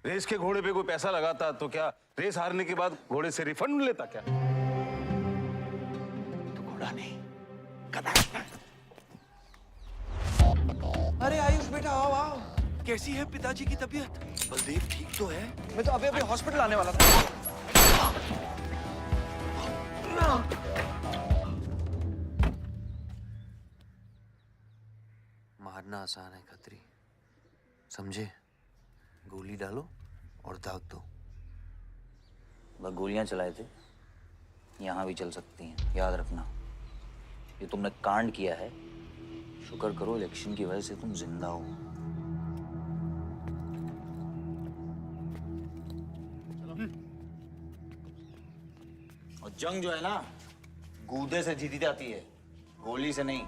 रेस के घोड़े पे कोई पैसा लगाता तो क्या रेस हारने के बाद घोड़े से रिफंड लेता क्या? तो घोड़ा नहीं, गधा। अरे आयुष बेटा आओ आओ। कैसी है पिताजी की तबीयत? बलदेव ठीक तो है? मैं तो अभी हॉस्पिटल आने वाला था। मारना आसान है खत्री, समझे? गोली डालो और दाग दो। वह गोलियां चलाए थे, यहां भी चल सकती हैं, याद रखना। ये तुमने कांड किया है, शुक्र करो इलेक्शन की वजह से तुम जिंदा हो। और जंग जो है ना, गूदे से जीती जाती है, गोली से नहीं।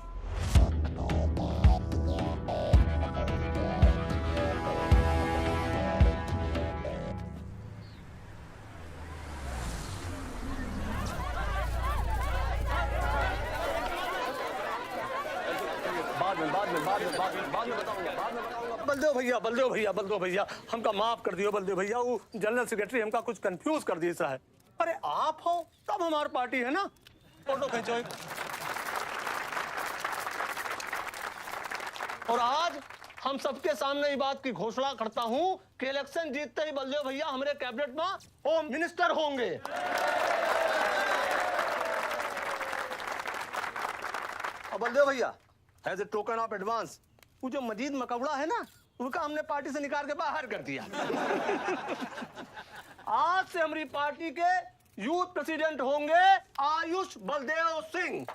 बलदेव भैया हमका माफ कर दियो। बलदेव भैया वो जनरल सेक्रेटरी हमका कुछ कंफ्यूज कर दिया सा है। अरे आप हो तब हमारी पार्टी है ना। फोटो खींचो। और आज हम सबके सामने ये बात की घोषणा करता हूं कि इलेक्शन जीतते ही बलदेव भैया हमारे कैबिनेट में होम मिनिस्टर होंगे। और बलदेव भैया as a token of advance वो जो मजीद मकबड़ा है ना, उनका हमने पार्टी से निकाल के बाहर कर दिया। आज से हमारी पार्टी के यूथ प्रेसिडेंट होंगे आयुष बलदेव सिंह।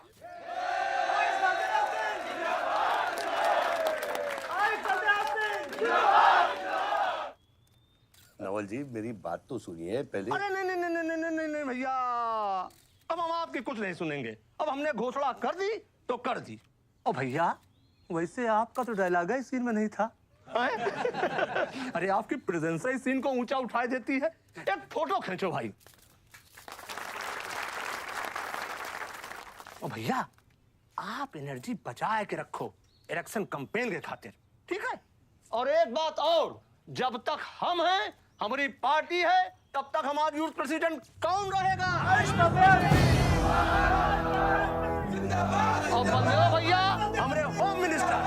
नवल जी मेरी बात तो सुनिए पहले। अरे नहीं भैया, अब हम आपकी कुछ नहीं सुनेंगे। अब हमने घोषणा कर दी तो कर दी। और भैया वैसे आपका तो डायलॉग है सीन में नहीं था। अरे आपकी प्रेजेंस ही सीन को ऊंचा उठा देती है। एक फोटो खींचो भाई। और भैया आप एनर्जी बचा के रखो इलेक्शन कैंपेन के खातिर, ठीक है? और एक बात और, जब तक हम हैं, हमारी पार्टी है, तब तक हमारा यूथ प्रेसिडेंट कौन रहेगा? और बलदेव भैया हमारे home minister.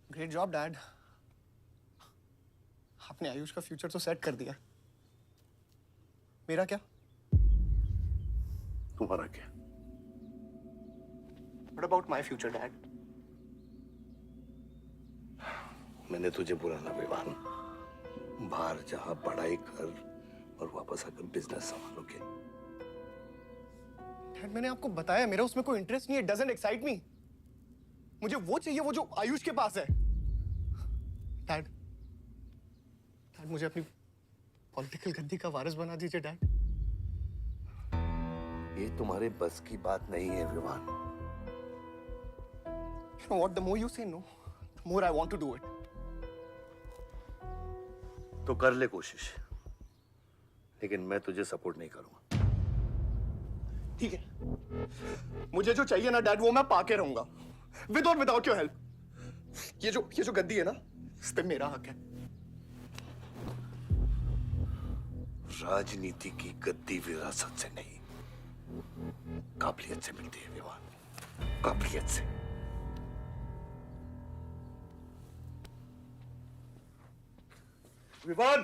Great job dad. आपने आयुष का फ्यूचर तो सेट कर दिया। मेरा क्या? तुम्हारा क्या? What about my future, Dad? मैंने तुझे बोला ना विवान, बाहर जहां पढ़ाई कर और वापस आकर बिजनेस संभालोगे। डैड, मैंने आपको बताया मेरा उसमें कोई इंटरेस्ट नहीं है। Doesn't excite me. मुझे वो चाहिए वो जो आयुष के पास है। डैड, मुझे अपनी पॉलिटिकल गद्दी का वारिस बना दीजिए डैड। ये तुम्हारे बस की बात नहीं है Vivaan. You know what? The more you say no, the more I want to do it. तो कर ले कोशिश, लेकिन मैं तुझे सपोर्ट नहीं करूंगा। ठीक है, मुझे जो चाहिए ना डैड वो मैं पाके रहूंगा, विद और विदाउट योर हेल्प। ये जो गद्दी है ना, इस पे मेरा हक है। राजनीति की गद्दी विरासत से नहीं, काबिलियत से मिलती है विवान, काबिलियत से। विवान,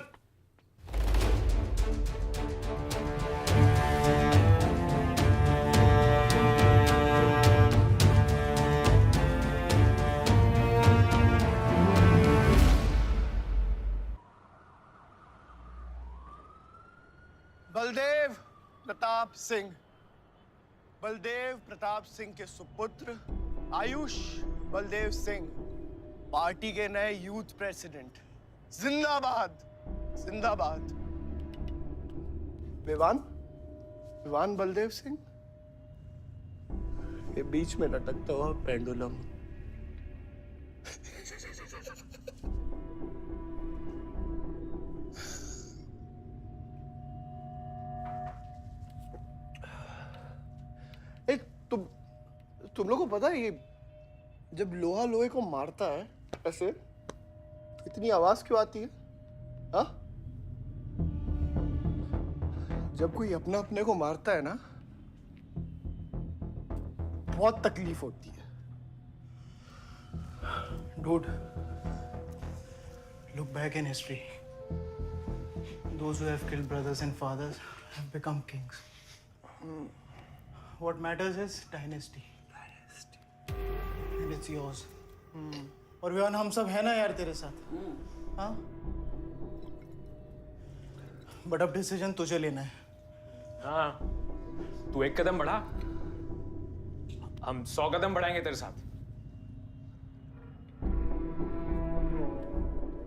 बलदेव प्रताप सिंह, बलदेव प्रताप सिंह के सुपुत्र आयुष बलदेव सिंह पार्टी के नए यूथ प्रेसिडेंट। जिंदाबाद, जिंदाबाद। विवान बलदेव सिंह, ये बीच में लटकता हुआ पेंडुलम। तुम लोगों को पता है ये जब लोहा लोहे को मारता है ऐसे, इतनी आवाज क्यों आती है? हाँ? जब कोई अपना अपने को मारता है ना, बहुत तकलीफ होती है। Dude, look back in history. Those who have killed brothers and fathers have become kings. What matters is dynasty. And it's yours. और विवान हम सब है ना यार तेरे साथ, हाँ? बट अब डिसीजन तुझे लेना है। हाँ, तू एक कदम बढ़ा, हम 100 कदम बढ़ाएंगे तेरे साथ।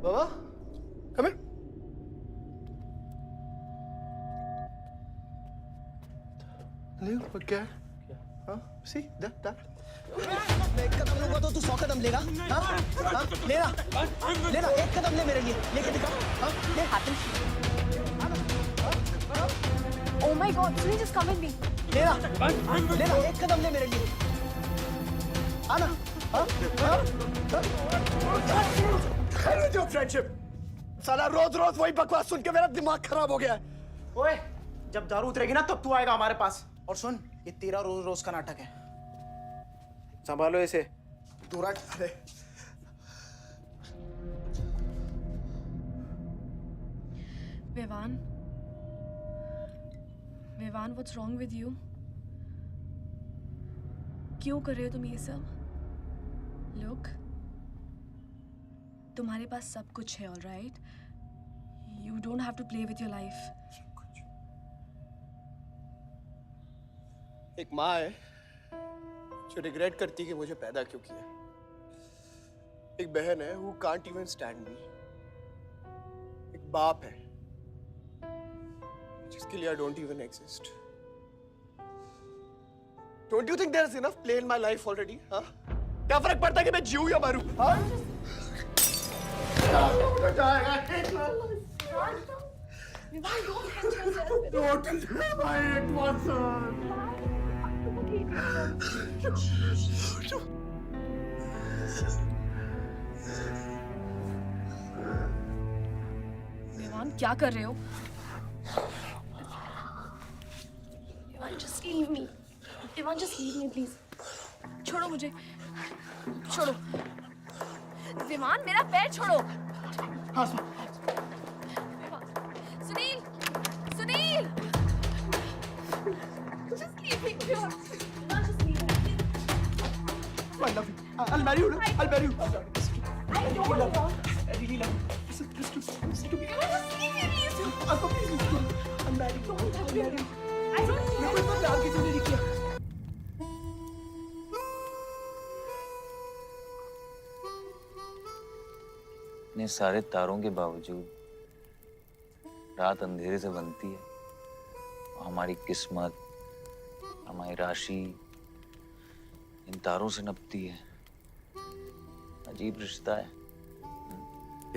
बाबा, come here. ले, क्या है? हाँ, see that. मैं एक कदम लूंगा तो तू 100 कदम लेगा? हाँ? हाँ? लेना, एक कदम ले मेरे लिए, लेके दिखा। हाँ? ले हाथ में। Oh my God, Sunil, just come with me. लेना, एक कदम ले मेरे लिए। आना, हाँ? जो फ्रेंडशिप, साला रोज वही बकवास सुन के मेरा दिमाग खराब हो गया है। ओए, जब दारू उतरेगी ना तब तू आएगा हमारे पास। और सुन, ये तेरा रोज का नाटक है, संभालो इसे। दूरा अरे Vivaan, what's wrong with you? क्यों कर रहे हो तुम ये सब? Look, तुम्हारे पास सब कुछ है, all right? You don't have to play with your life. एक माँ है जो रिग्रेट करती है कि मुझे पैदा क्यों किया। एक बहन है who can't even stand me. एक बाप है जिसके लिए I don't even exist. Don't you think there's enough play in my life already? हाँ? क्या फर्क पड़ता है कि मैं जीऊँ या मरूँ? हाँ? Don't let my it was Vivaan, क्या कर रहे हो? Vivaan, just leave me. Vivaan, just leave me, please. छोड़ो मुझे, छोड़ो। विवान, मेरा पैर छोड़ो। हाँ, Sunil, just leave me. Vivaan, just leave me. I'll marry you. I'll marry you. I don't want. I really love you. Listen to me. Uncle, please listen to me. I'll marry you. I'll marry you. I don't care. मेरे को इतना प्यार किसी ने नहीं किया. इतने सारे तारों के बावजूद रात अंधेरे से बनती है. हमारी किस्मत, हमारी राशि इन तारों से नपती है. अजीब रिश्ता है.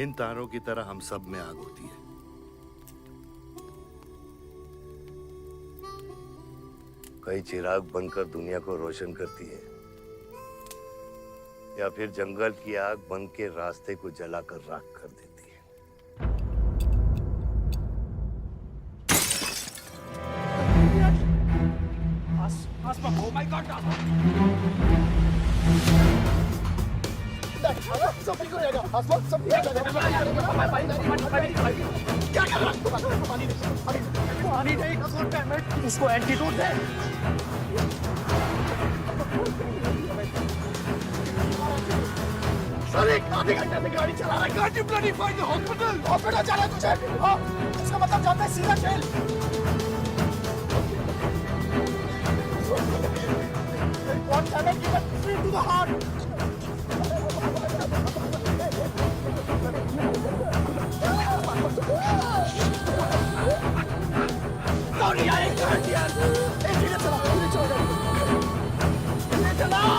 इन तारों की तरह हम सब में आग होती है. कई चिराग बनकर दुनिया को रोशन करती है, या फिर जंगल की आग बन के रास्ते को जलाकर राख कर देती है. Asma, oh my God, Asma. सब ठीक हो जाएगा. Asma, सब ठीक हो जाएगा. क्या कर रहा है? पानी नहीं, उसको एंटीडोट दे. सर, एक आधे घंटे से गाड़ी चला रहा है. Can't you bloody find the hospital? Hospital जाना है तुझे? हाँ, इसका मतलब जाता है सीधा jail. One cannot give a free to the heart. Sorry, I can't hear. धीरे चला.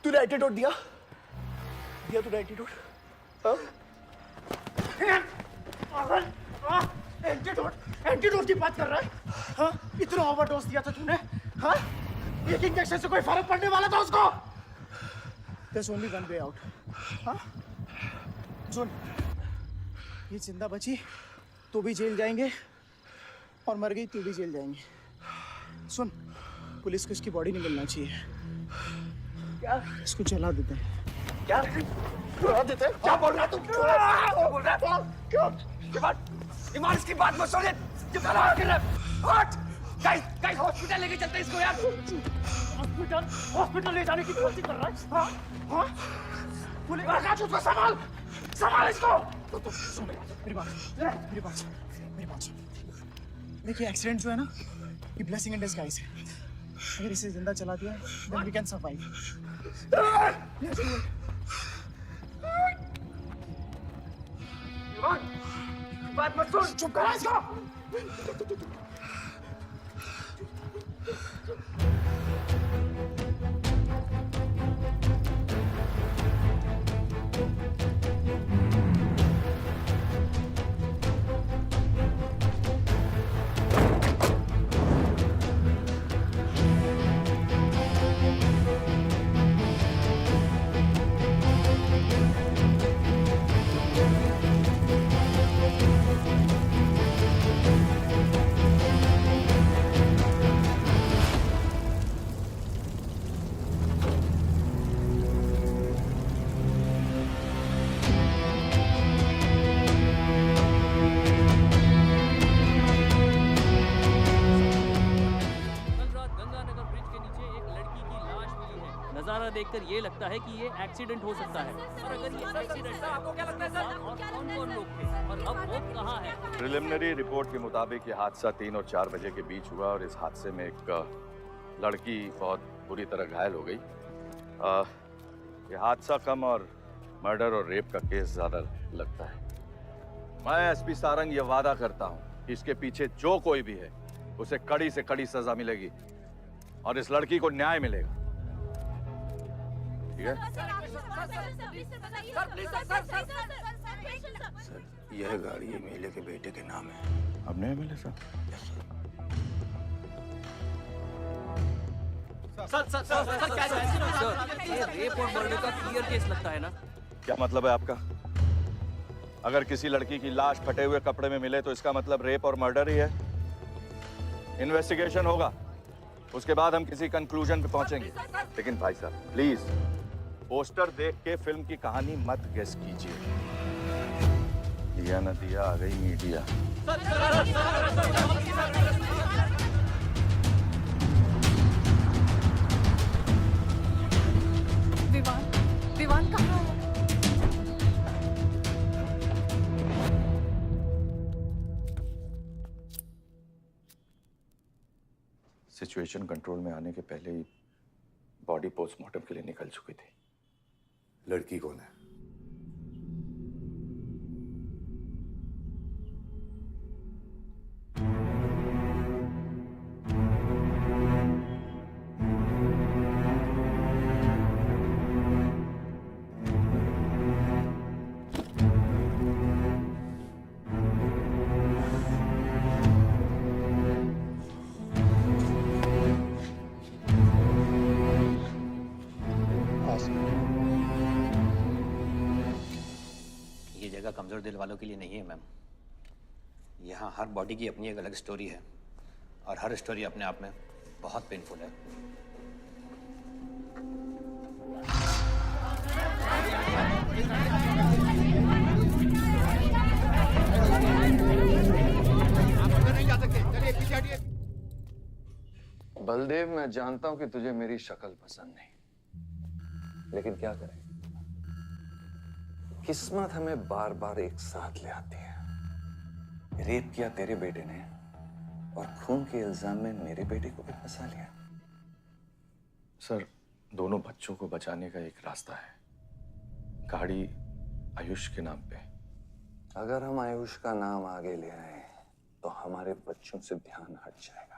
तूने एंटीडोट दिया तूने एंटीडोट. एंटीडोट की बात कर रहा है. हाँ, इतना ओवरडोज दिया था तूने. हाँ, एक इंजेक्शन से कोई फर्क पड़ने वाला था उसको. There's only one way out. हाँ, सुन, ये जिंदा बची तो भी जेल जाएंगे और मर गई तो भी जेल जाएंगे. सुन, पुलिस को इसकी बॉडी नहीं मिलना चाहिए. क्या? इसको जला देते हैं. क्या? जला देते हैं? क्या बोल रहा है तू? क्या बोल रहा है? क्यों? ईमान इसकी बात मत सुन. ये गला कर रहा है. हट! गाइस हॉस्पिटल लेके चलते हैं इसको यार. हॉस्पिटल ले जाने की कोशिश कर रहा है. हाँ? हाँ? पुलिस आकाश उसको संभाल इसको. तो सुन मेरी बात. देखिए एक्सीडेंट जो है ना, ये ब्लेसिंग इन डिस्गाइज है. अगर इसे जिंदा चला दिया then we can survive. बात मत सुन. चुप करा इसको. नजारा देखकर ये लगता है कि ये एक्सीडेंट हो सकता है. और अगर ये एक्सीडेंट है, आपको क्या लगता है सर? और कौन-कौन लोग थे और अब वो कहाँ है? प्रिलिमिनरी रिपोर्ट के मुताबिक ये हादसा 3 और 4 बजे के बीच हुआ और इस हादसे में एक लड़की बहुत बुरी तरह घायल हो गई. ये हादसा कम और मर्डर और रेप का केस ज्यादा लगता है. मैं एसपी सारंग ये वादा करता हूँ कि इसके पीछे जो कोई भी है उसे कड़ी से कड़ी सजा मिलेगी और इस लड़की को न्याय मिलेगा. ठीक है? सर, यह गाड़ी एमएलए के बेटे के नाम है. अपने एमएलए साहब? सर क्या है? ये रेप और मर्डर का क्लियर केस लगता है ना? क्या मतलब है आपका? अगर किसी लड़की की लाश फटे हुए कपड़े में मिले तो इसका मतलब रेप और मर्डर ही है। इन्वेस्टिगेशन होगा, उसके बाद हम किसी कंक्लूजन पे पहुंचेंगे। लेकिन भाई साहब प्लीज पोस्टर देख के फिल्म की कहानी मत गेस कीजिए। दिया न दिया, आ गई मीडिया। विवान कहाँ है? सिचुएशन कंट्रोल में आने के पहले ही बॉडी पोस्टमार्टम के लिए निकल चुकी थी। लड़की कौन है? ये जगह कमजोर दिल वालों के लिए नहीं है मैम। यहाँ हर बॉडी की अपनी एक अलग स्टोरी है और हर स्टोरी अपने आप में बहुत पेनफुल है। बलदेव, मैं जानता हूं कि तुझे मेरी शक्ल पसंद नहीं, लेकिन क्या करें, किस्मत हमें बार बार एक साथ ले आती है। रेप किया तेरे बेटे ने और खून के इल्जाम में मेरे बेटे को भी फंसा लिया। सर, दोनों बच्चों को बचाने का एक रास्ता है, गाड़ी आयुष के नाम पे। अगर हम आयुष का नाम आगे ले आए तो हमारे बच्चों से ध्यान हट जाएगा।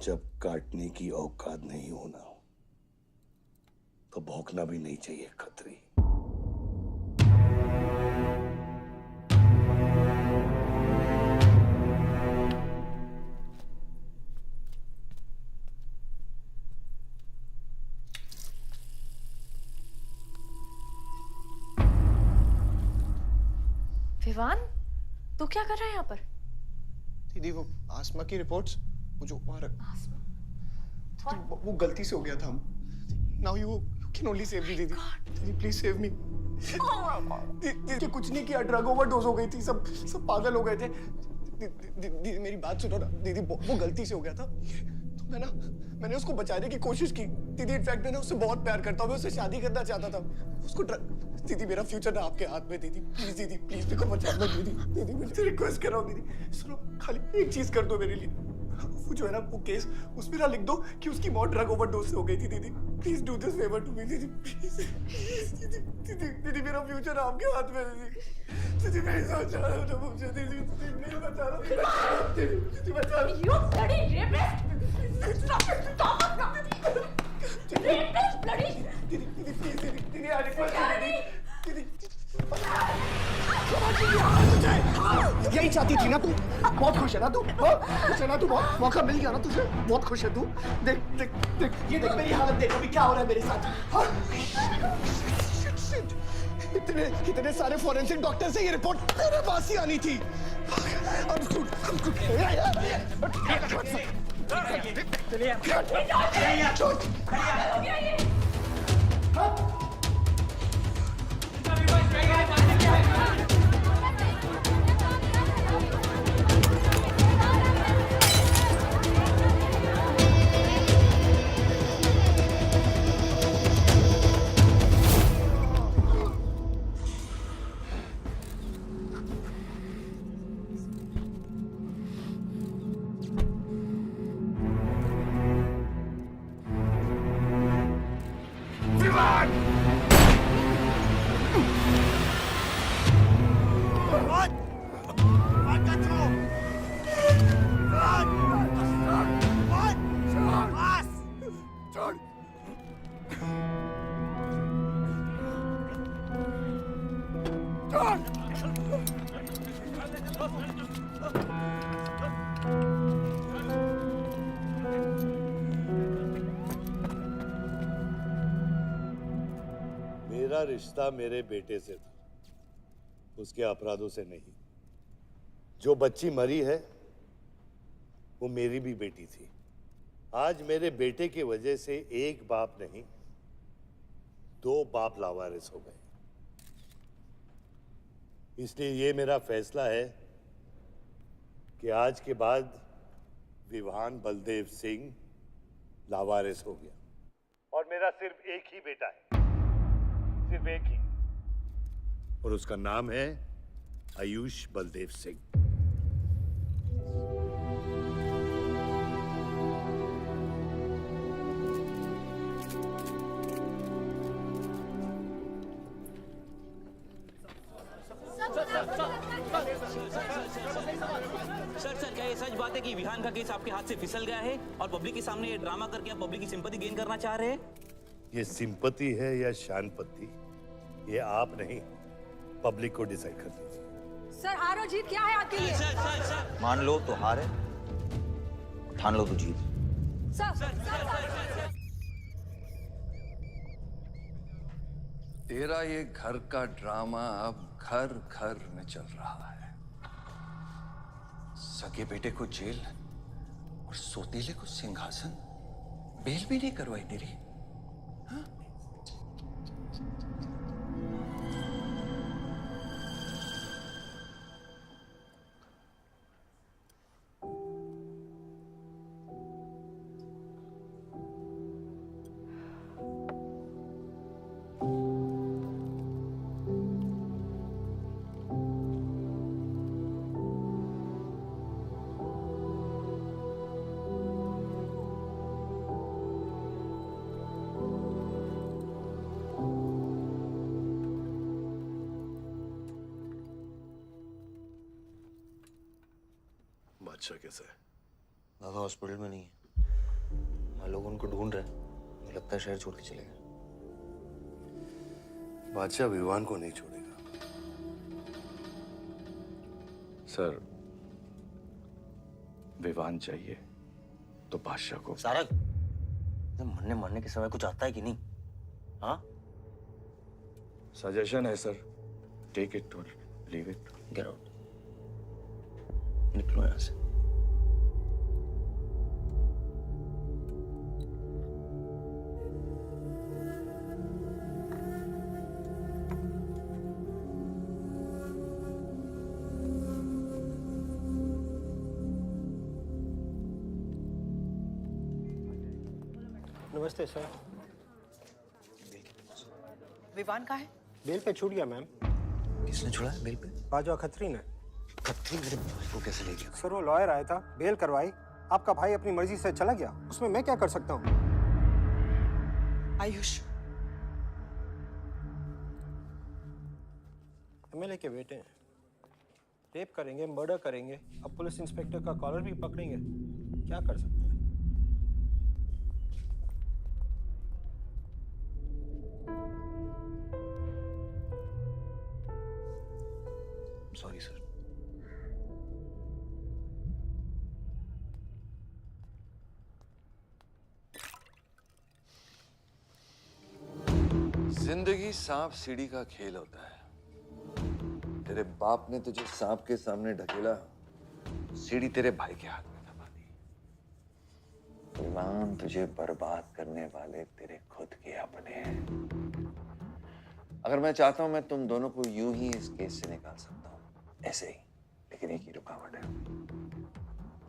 जब काटने की औकात नहीं होना तो भौंकना भी नहीं चाहिए खतरी। विवान, तू क्या कर रहा है यहाँ पर? दीदी वो आसमा की रिपोर्ट्स, वो जो वो गलती से हो गया था। Now you can only save me दीदी। दीदी प्लीज सेव मी। दीदी कुछ नहीं किया, ड्रग ओवरडोज हो गई थी, सब पागल हो गए थे। दीदी मेरी बात सुनो ना दीदी, वो गलती से हो गया था। तो मैंने उसको बचाने की कोशिश की दीदी। इनफैक्ट मैंने उससे बहुत प्यार करता हूँ, मैं उससे शादी करना चाहता था। उसको दीदी मेरा फ्यूचर ना आपके हाथ में दीदी। प्लीज मेरे को बचा लो दीदी। दीदी मुझे रिक्वेस्ट कर रहा हूँ दीदी, सुनो खाली एक चीज कर दो मेरे लिए। वो जो है ना वो केस, उसमें ना लिख दो कि उसकी मौत ड्रग ओवरडोज से हो गई थी दीदी। Please do this favour to me दीदी, प्लीज। दीदी मेरा फ्यूचर आपके हाथ में दीदी। दीदी मैं सोच रहा हूँ मुझे दीदी नहीं बचा रहा। दीदी बचा लो। You bloody rapist! Stop it! Stop it! Rapist, bloody! दीदी प्लीज दीदी आई रिक्वेस्ट दीदी। यही चाहती थी ना तू? बहुत खुश है ना तू? खुश है ना तू? बहुत मौका मिल गया ना तुझे? बहुत खुश है तू? देख देख देख, ये देख मेरी हालत, देख अभी क्या हो रहा है मेरे साथ। इतने सारे फॉरेंसिक डॉक्टर से ये रिपोर्ट तेरे पास ही आनी थी। मेरा रिश्ता मेरे बेटे से था, उसके अपराधों से नहीं। जो बच्ची मरी है वो मेरी भी बेटी थी। आज मेरे बेटे की वजह से एक बाप नहीं, 2 बाप लावारिस हो गए। इसलिए ये मेरा फैसला है कि आज के बाद विवान बलदेव सिंह लावारिस हो गया और मेरा सिर्फ एक ही बेटा है, सिर्फ एक ही, और उसका नाम है आयुष बलदेव सिंह। सर क्या ये सच बात है कि विहान का केस आपके हाथ से फिसल गया है और पब्लिक के सामने ये ड्रामा करके आप पब्लिक की सिंपैथी गेन करना चाह रहे हैं? ये सिंपैथी है या शानपत्ती, ये आप नहीं, पब्लिक को डिसाइड कर दीजिए। सर हार और जीत क्या है आपके लिए? मान लो तो हार है, ठान लो तो जीत। तेरा ये घर का ड्रामा अब घर घर में चल रहा है। सगे बेटे को जेल और सोतीले को सिंहासन, बेल भी नहीं करवाई तेरी। बादशाह कैसा है? बाबा हॉस्पिटल में नहीं है, हम लोग उनको ढूंढ रहे हैं। मुझे लगता है शहर छोड़ के चले गए। बादशाह विवान को नहीं छोड़ेगा। सर, विवान चाहिए तो बादशाह को। सारंग, मरने मरने के समय कुछ आता है कि नहीं? हाँ? सजेशन है सर, टेक इट और लीव इट। गेट आउट, निकलो यहाँ से। नमस्ते सर। विवान का है? बेल पे छूट गया मैम। किसने छुड़ा है बेल पे? बाजवा खत्री ने। खत्री मेरे भाई को कैसे ले गया? सर वो लॉयर आया था, बेल करवाई, आपका भाई अपनी मर्जी से चला गया, उसमें मैं क्या कर सकता हूँ? आयुष एमएलए के बेटे हैं, रेप करेंगे, मर्डर करेंगे, अब पुलिस इंस्पेक्टर का कॉलर भी पकड़ेंगे, क्या कर सकते हैं? Sorry sir. जिंदगी सांप सीढ़ी का खेल होता है। तेरे बाप ने तुझे सांप के सामने ढकेला, सीढ़ी तेरे भाई के हाथ में दबा दी। विवान तुझे बर्बाद करने वाले तेरे खुद के अपने हैं। अगर मैं चाहता हूं मैं तुम दोनों को यूं ही इस केस से निकाल सकता हूं, ऐसे ही, लेकिन एक ही रुकावट है,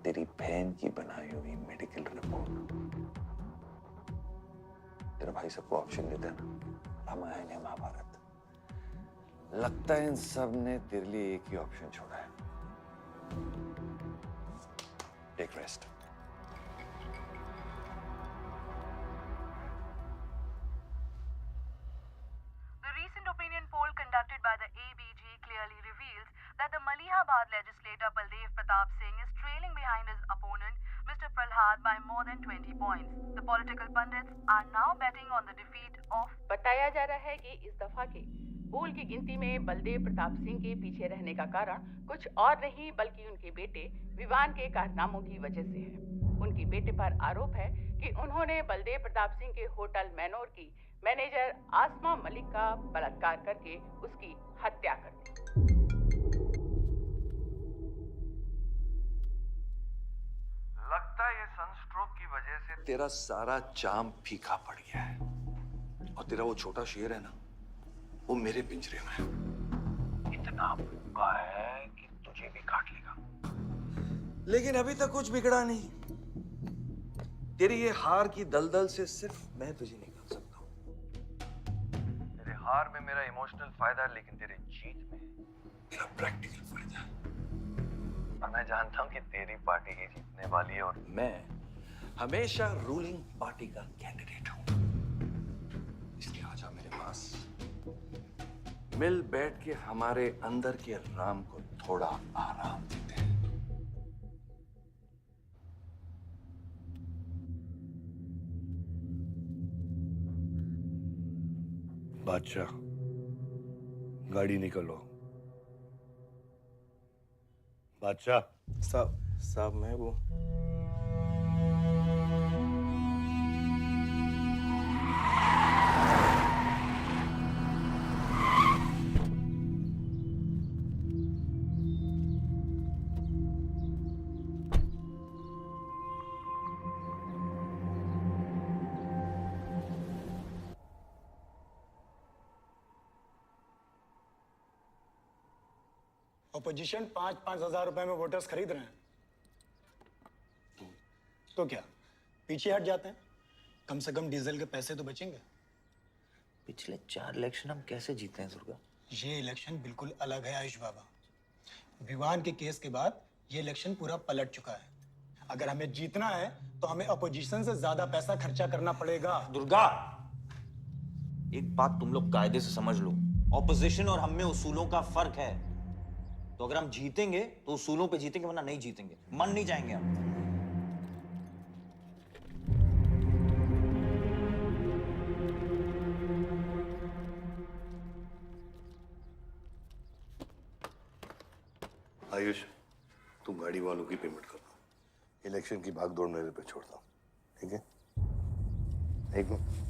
तेरी बहन की बनाई हुई मेडिकल रिपोर्ट। तेरा भाई सबको ऑप्शन देता है ना, रामायण या महाभारत। लगता है इन सब ने तेरे लिए एक ही ऑप्शन छोड़ा है, take rest. The recent opinion poll conducted by the ABG clearly reveals that the Malihabad legislator Baldev Pratap Singh is trailing behind his opponent, Mr. Prahlad, by more than 20 points. The political pundits are now betting on the defeat of. बताया जा रहा है कि इस दफा के पोल की गिनती में बलदेव प्रताप सिंह के पीछे रहने का कारण कुछ और नहीं बल्कि उनके बेटे विवान के कारनामों की वजह से है। उनके बेटे पर आरोप है कि उन्होंने बलदेव प्रताप सिंह के होटल मैनोर की मैनेजर आसमा मलिक का बलात्कार करके उसकी हत्या कर दी। लगता है ये सनस्ट्रोक की वजह से तेरा सारा जाम फीका पड़ गया है, और तेरा वो छोटा शेर है ना, वो मेरे पिंजरे में है। इतना भूखा है कि तुझे भी काट लेगा। लेकिन अभी तक कुछ बिगड़ा नहीं। तेरी ये हार की दलदल से सिर्फ मैं तुझे निकाल सकता हूँ। तेरे हार में मेरा इमोशनल फायदा है, लेकिन तेरे जीत में मेरा प्रैक्टिकल फायदा है। और मैं जानता हूँ कि तेरी पार्टी ही जीतने वाली है, और मैं हमेशा रूलिंग पार्टी का कैंडिडेट हूँ। इसलिए आजा मेरे पास, मिल बैठ के हमारे अंदर के राम को थोड़ा आराम देते हैं। बादशाह, गाड़ी निकलो। बादशाह साहब मैं वो अपोजिशन 5-5 हजार रुपए में वोटर्स खरीद रहे हैं, तो क्या पीछे हट जाते हैं? कम से कम डीजल के पैसे तो बचेंगे। पिछले 4 इलेक्शन हम कैसे जीते हैं दुर्गा? ये इलेक्शन बिल्कुल अलग है आयुष बाबा। विवान के केस के बाद ये इलेक्शन पूरा पलट चुका है। अगर हमें जीतना है तो हमें अपोजिशन से ज्यादा पैसा खर्चा करना पड़ेगा। दुर्गा, एक बात तुम लोग कायदे से समझ लो, ऑपोजिशन और हम में उसूलों का फर्क है। तो अगर हम जीतेंगे तो उसूलों पे जीतेंगे, वरना नहीं जीतेंगे, मन नहीं जाएंगे हम। आयुष, तुम गाड़ी वालों की पेमेंट कर दो। इलेक्शन की भागदौड़ मेरे पे छोड़ दो, ठीक है? एक मिनट।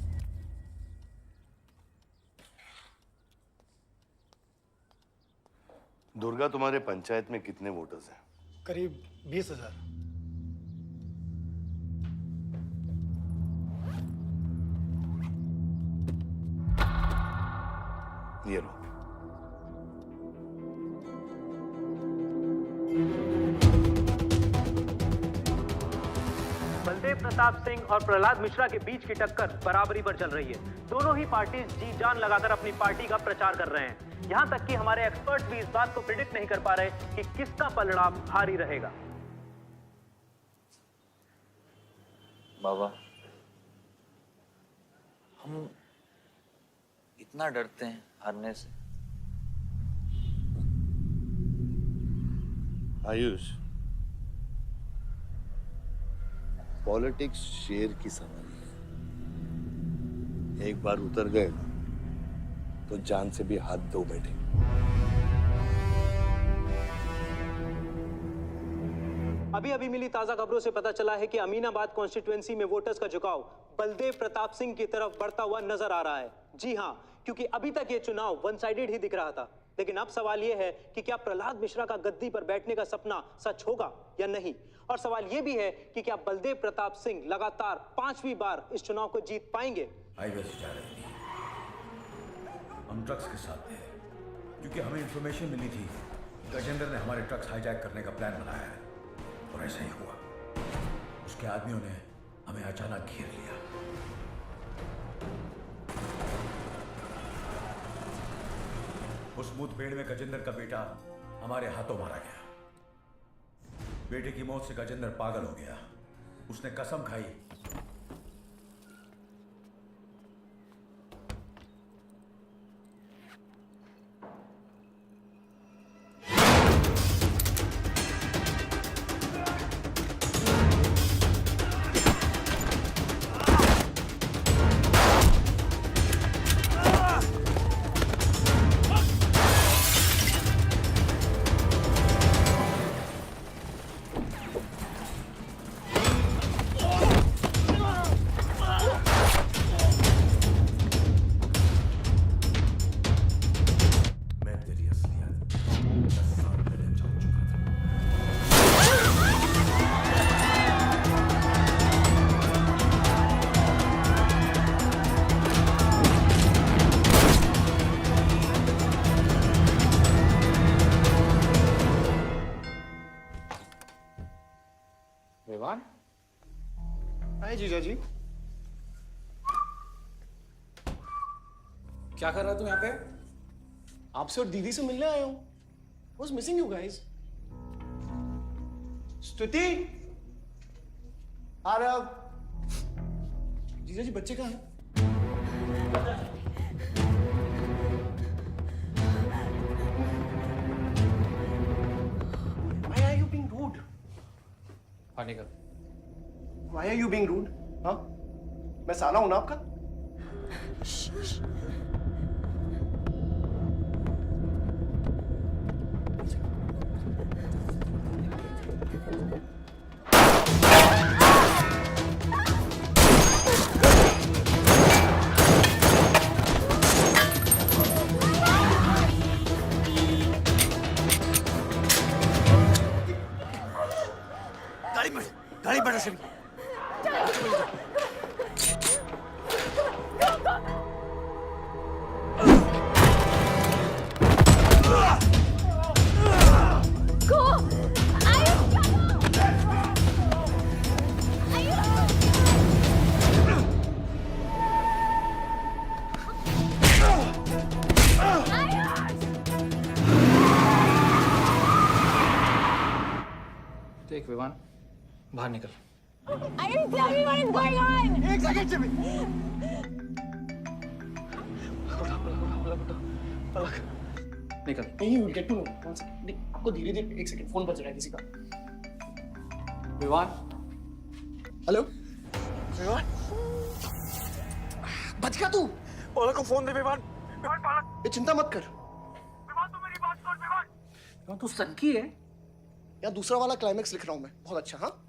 दुर्गा, तुम्हारे पंचायत में कितने वोटर्स हैं? करीब 20,000। ये लो। बलदेव प्रताप सिंह और प्रहलाद मिश्रा के बीच की टक्कर बराबरी पर चल रही है। दोनों ही पार्टी जी जान लगाकर अपनी पार्टी का प्रचार कर रहे हैं। यहां तक कि हमारे एक्सपर्ट भी इस बात को प्रिडिक्ट नहीं कर पा रहे कि किसका पलड़ा भारी रहेगा। बाबा, हम इतना डरते हैं हारने से। आयुष, पॉलिटिक्स शेर की सवारी है। एक बार उतर गए ना तो जान से भी हाथ धो बैठे। अभी अभी मिली ताजा खबरों से पता चला है कि अमीनाबाद कॉन्स्टिट्यूएंसी में वोटर्स का झुकाव बलदेव प्रताप सिंह की तरफ बढ़ता हुआ नजर आ रहा है। जी हां, क्योंकि अभी तक ये चुनाव वन साइडेड ही दिख रहा था। लेकिन अब सवाल ये है कि क्या प्रहलाद मिश्रा का गद्दी पर बैठने का सपना सच होगा या नहीं। और सवाल ये भी है कि क्या बलदेव प्रताप सिंह लगातार 5वीं बार इस चुनाव को जीत पाएंगे। हाईवे से जा रही थी, हम ट्रक्स के साथ थे, क्योंकि हमें इंफॉर्मेशन मिली थी गजेंद्र ने हमारे ट्रक्स हाईजैक करने का प्लान बनाया है। और ऐसा ही हुआ। उसके आदमियों ने हमें अचानक घेर लिया। उस मुठभेड़ में गजेंद्र का बेटा हमारे हाथों मारा गया। बेटे की मौत से गजेंद्र पागल हो गया। उसने कसम खाई हाय जीजा जी। क्या कर रहा तू यहाँ पे? आपसे और दीदी से मिलने आया हूँ। Was missing you guys. स्तुति, आ रहा। जीजा जी बच्चे कहाँ हैं? Why are you being rude? हाँ निकल। Why are you being rude? हाँ? मैं साला हूं ना आपका? गाड़ी बढ़ सभी। देख विवान, बाहर निकल। Ayush, tell me what is going on. एक सेकंड से भी। पलक। निकल। नहीं, you will get to know. One second. नहीं, आपको धीरे-धीरे एक सेकंड फोन बज रहा है किसी का। विवान। हेलो। विवान। बच गया तू। पलक को फोन दे विवान। विवान पलक। ये चिंता मत कर। विवान तू मेरी बात सुन विवान। विवान तू सनकी है? या दूसरा वाला क्लाइमेक्स लिख रहा हूँ मैं। बहुत अच्छा हाँ?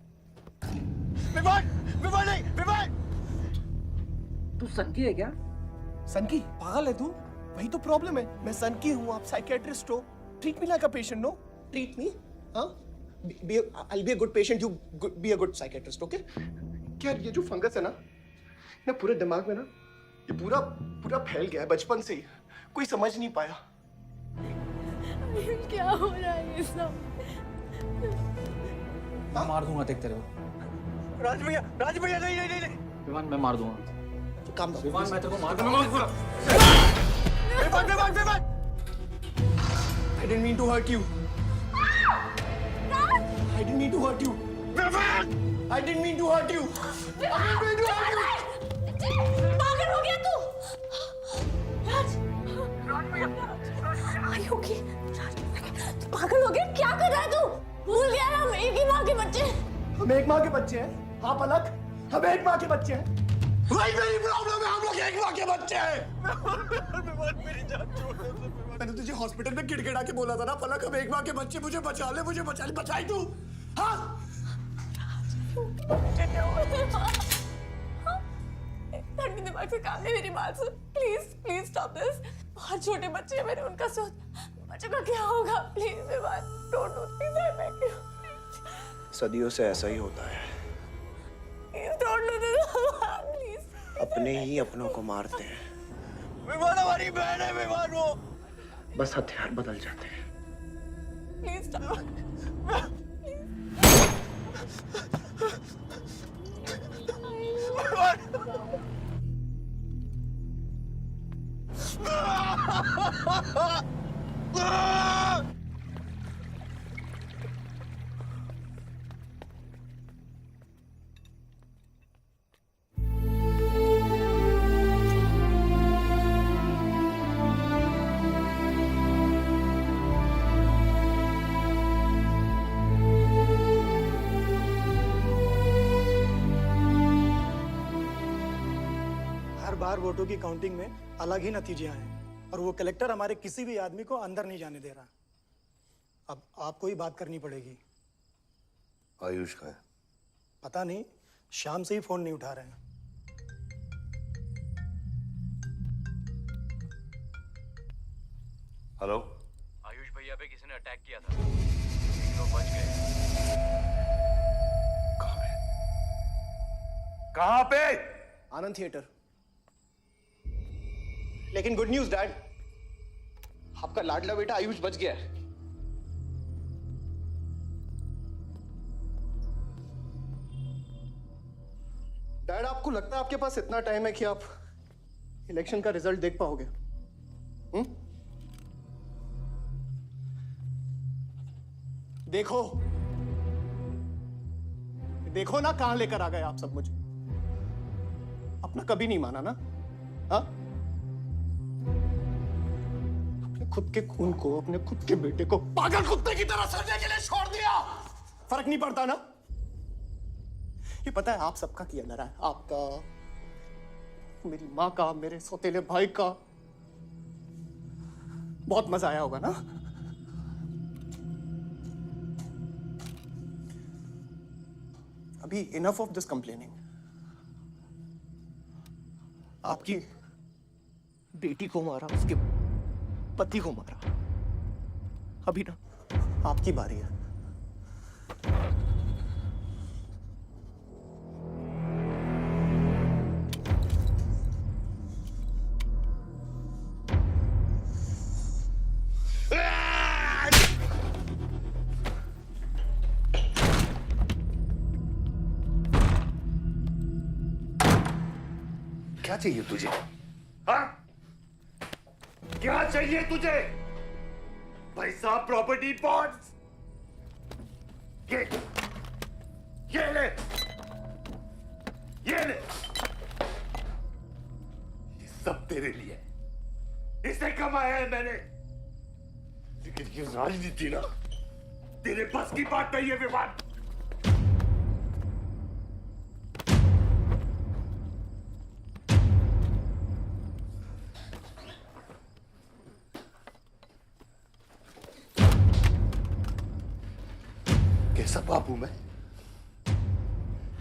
विवान! विवान नहीं! विवान! तू सनकी है क्या? सनकी? पागल है तू? वही तो प्रॉब्लम है। मैं सनकी हूँ, आप साइकियाट्रिस्ट हो। Treat me like a patient, no? Treat me, हाँ? I'll be a good patient. You be a good psychiatrist, okay? क्या ये जो फंगस है ना पूरे दिमाग में ना, ये पूरा फैल गया है बचपन से ही। कोई समझ नहीं पाया। क्या हो रहा है ये सब? मैं मार दूंगा देख तेरे को। राज भैया नहीं। विवान मैं मार दूंगा। तो काम दो। विवान मैं तेरे को मार दूंगा। Vivaan! I didn't mean to hurt you. I didn't mean to hurt you. I didn't mean to hurt you. पागल हो गया तू? राज Are you okay? तू पागल हो गया? क्या कर रहा है तू? भूल गया ना हम एक ही माँ के बच्चे हैं। हम एक माँ के बच्चे हैं। हाँ पलक, हम एक माँ के बच्चे हैं। वही मेरी प्रॉब्लम है, हम लोग एक माँ के बच्चे हैं। मेरी जान छोड़ दे। मैंने तुझे हॉस्पिटल में गिड़गिड़ा के बोला था ना पलक, हम एक माँ के बच्चे, मुझे बचा ले, बचाई तू। हाँ? ठंडी दिमाग से काम नहीं, मेरी बात सुन। Please stop this. बहुत छोटे बच्चे हैं मेरे, उनका सोच बच्चों का क्या होगा? Please Vivaan, don't do this, I beg you. सदियों से ऐसा ही होता है। Don't do this please. अपने ही अपनों को मारते हैं। विवान हमारी बहन है विवान वो। बस हथियार बदल जाते हैं। Please stop. बार वोटों की काउंटिंग में अलग ही नतीजे आए और वो कलेक्टर हमारे किसी भी आदमी को अंदर नहीं जाने दे रहा। अब आपको ही बात करनी पड़ेगी। आयुष का है? पता नहीं, शाम से ही फोन नहीं उठा रहे हैं। हेलो, आयुष भैया पे किसी ने अटैक किया था, लोग बच गए। कहाँ पे? आनंद थिएटर। लेकिन गुड न्यूज डैड, आपका लाडला बेटा आयुष बच गया है। डैड, आपको लगता है आपके पास इतना टाइम है कि आप इलेक्शन का रिजल्ट देख पाओगे? देखो देखो ना, कहां लेकर आ गए आप सब मुझे। अपना कभी नहीं माना ना? हाँ, अपने खुद के खून को, अपने खुद के बेटे को पागल कुत्ते की तरह सड़ने के लिए छोड़ दिया। फर्क नहीं पड़ता ना? ये पता है आप सबका किया धरा है, आपका, मेरी माँ का, मेरे सौतेले भाई का। बहुत मजा आया होगा ना? अभी इनफ ऑफ दिस कंप्लेनिंग। आपकी बेटी को मारा, उसके पति को मारा, अभी ना आपकी बारी है। क्या चाहिए तुझे? हाँ? क्या चाहिए तुझे? पैसा, प्रॉपर्टी, बॉन्ड्स? ये ले, ये ले। ये सब तेरे लिए, इसे कमाया है मैंने। लेकिन ये राजनीति ना, तेरे बस की बात नहीं है विवाद। कैसा बाप हूं मैं?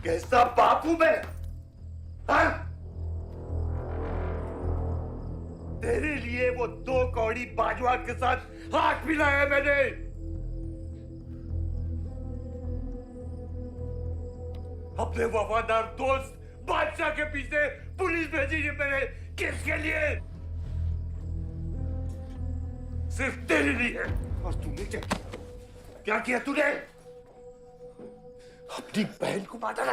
कैसा बाप हूं मैं? हाँ? तेरे लिए वो 2 कौड़ी बाजवा के साथ हाथ मिलाया मैंने। अपने वफादार दोस्त बादशाह के पीछे पुलिस भेजी है मैंने। किसके लिए? सिर्फ तेरे लिए। और तूने क्या किया? क्या किया तूने? अपनी बहन को मारा ना।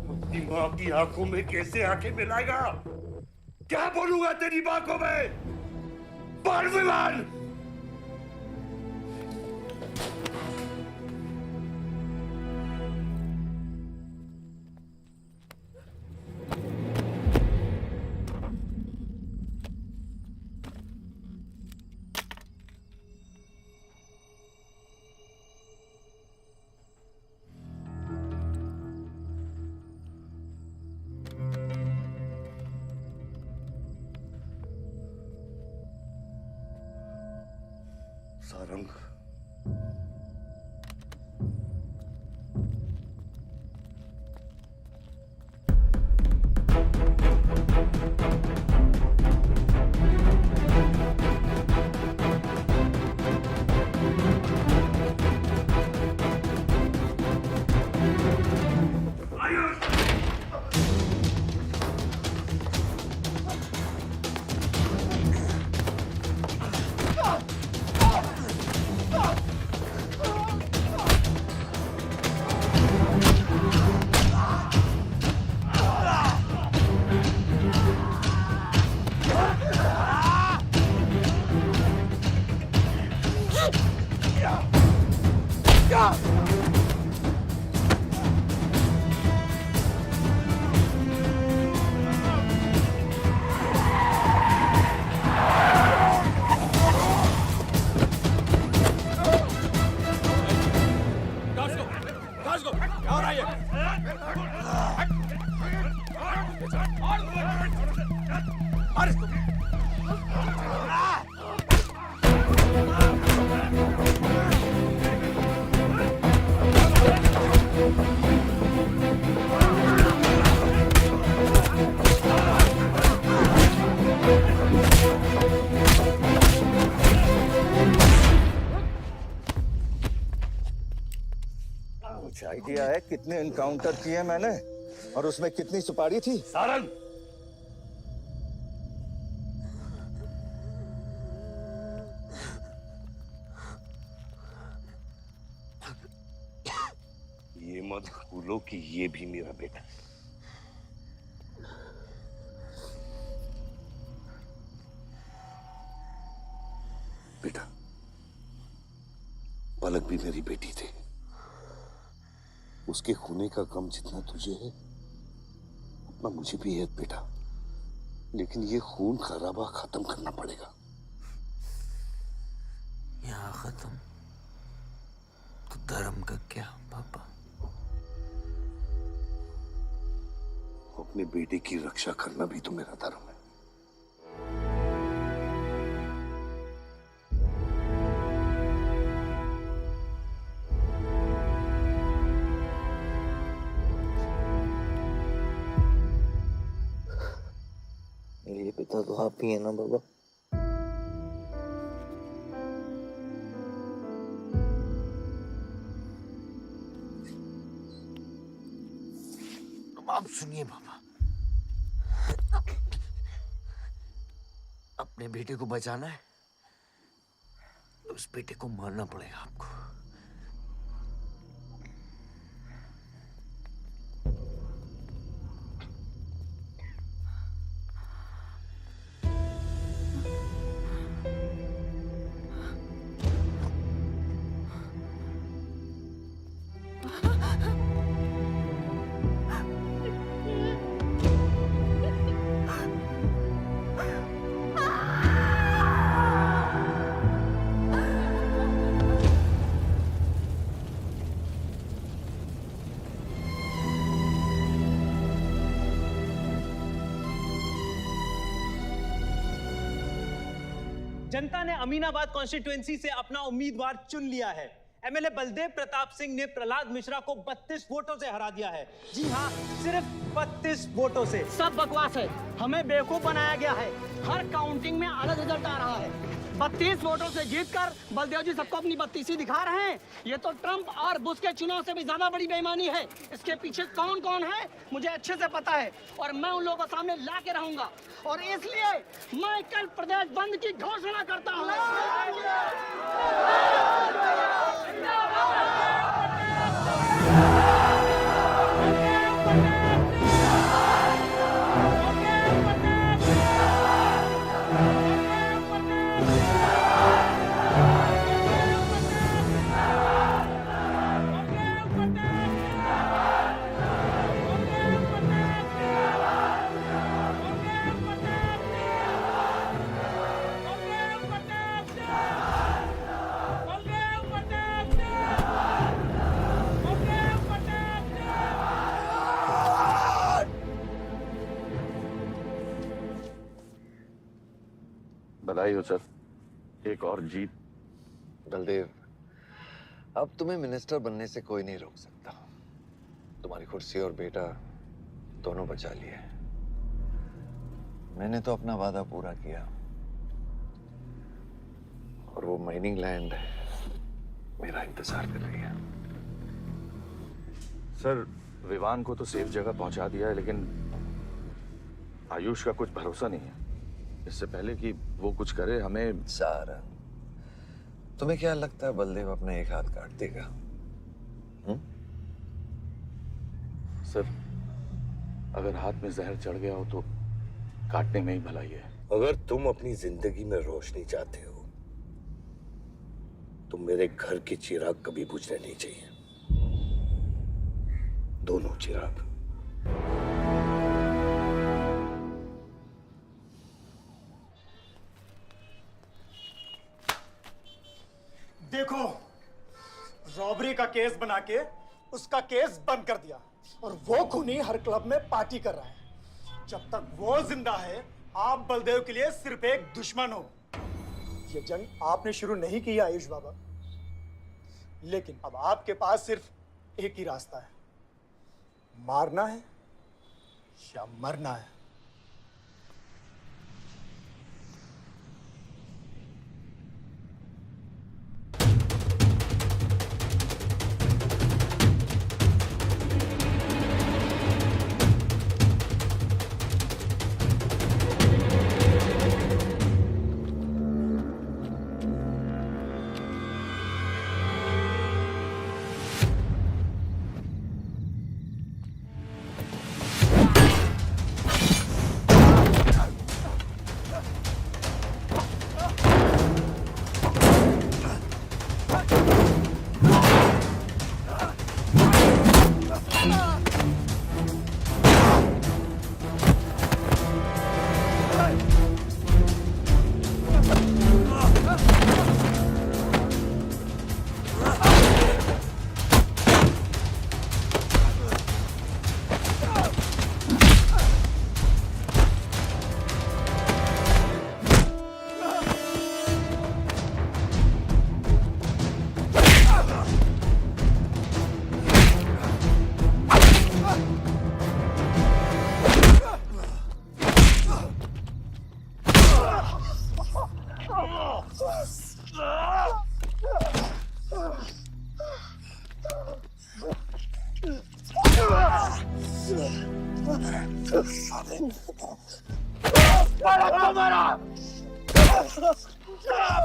अपनी मां की आंखों में कैसे आंखें मिलाएगा? क्या बोलूंगा तेरी मां को मैं? बाल विवाद। सारंग, कुछ आइडिया है कितने एनकाउंटर किए मैंने और उसमें कितनी सुपारी थी? सारंग, मत भूलो कि ये भी मेरा बेटा है। बेटा, पलक भी मेरी बेटी थी। उसके खोने का गम जितना तुझे है उतना मुझे भी है बेटा, लेकिन ये खून खराबा खत्म करना पड़ेगा। यहाँ खत्म तो धर्म का क्या पापा? अपने बेटे की रक्षा करना भी तो मेरा धर्म है। मेरे पिता तो आप ही है ना बाबा? आप सुनिए बाबा, अपने बेटे को बचाना है तो उस बेटे को मारना पड़ेगा आपको। जनता ने अमीनाबाद कॉन्स्टिट्यूएंसी से अपना उम्मीदवार चुन लिया है। एमएलए बलदेव प्रताप सिंह ने प्रहलाद मिश्रा को 32 वोटों से हरा दिया है। जी हाँ, सिर्फ 32 वोटों से। सब बकवास है, हमें बेवकूफ बनाया गया है। हर काउंटिंग में अलग रिजल्ट आ रहा है। 32 वोटों से जीतकर बलदेव जी सबको अपनी बत्तीसी दिखा रहे हैं। ये तो ट्रंप और बुश के चुनाव से भी ज्यादा बड़ी बेईमानी है। इसके पीछे कौन कौन है मुझे अच्छे से पता है और मैं उन लोगों को सामने ला के रहूंगा और इसलिए मैं कल प्रदेश बंद की घोषणा करता हूँ। बधाई हो सर, एक और जीत। बलदेव, अब तुम्हें मिनिस्टर बनने से कोई नहीं रोक सकता। तुम्हारी कुर्सी और बेटा दोनों बचा लिए। मैंने तो अपना वादा पूरा किया और वो माइनिंग लैंड मेरा इंतजार कर रही है। सर, विवान को तो सेफ जगह पहुंचा दिया है, लेकिन आयुष का कुछ भरोसा नहीं है। इससे पहले कि वो कुछ करे हमें। सारा, तुम्हें क्या लगता है बलदेव अपना एक हाथ काट देगा? सर, अगर हाथ में जहर चढ़ गया हो तो काटने में ही भलाई है। अगर तुम अपनी जिंदगी में रोशनी चाहते हो तो मेरे घर के चिराग कभी बुझने नहीं चाहिए, दोनों चिराग। देखो, रॉबरी का केस बना के उसका केस बंद कर दिया और वो खूनी हर क्लब में पार्टी कर रहा है। जब तक वो जिंदा है, आप बलदेव के लिए सिर्फ एक दुश्मन हो। ये जंग आपने शुरू नहीं की आयुष बाबा, लेकिन अब आपके पास सिर्फ एक ही रास्ता है, मारना है या मरना है। पलक को मारा,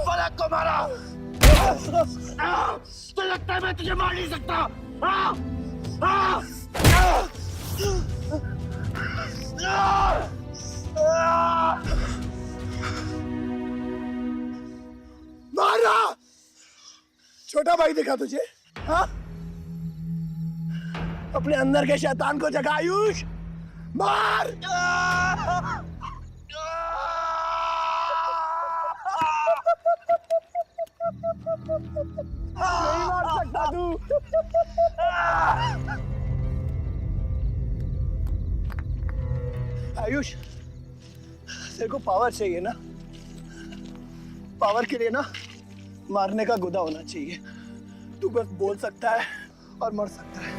पलक को मारा। तो लगता है मैं तुझे मार नहीं सकता। हाँ? हाँ? मारा, छोटा भाई दिखा तुझे? हाँ? अपने अंदर के शैतान को जगा आयुष, मार। नहीं मार सकता तू। आयुष, तेरे को पावर चाहिए ना? पावर के लिए ना मारने का गुदा होना चाहिए। तू बस बोल सकता है और मर सकता है।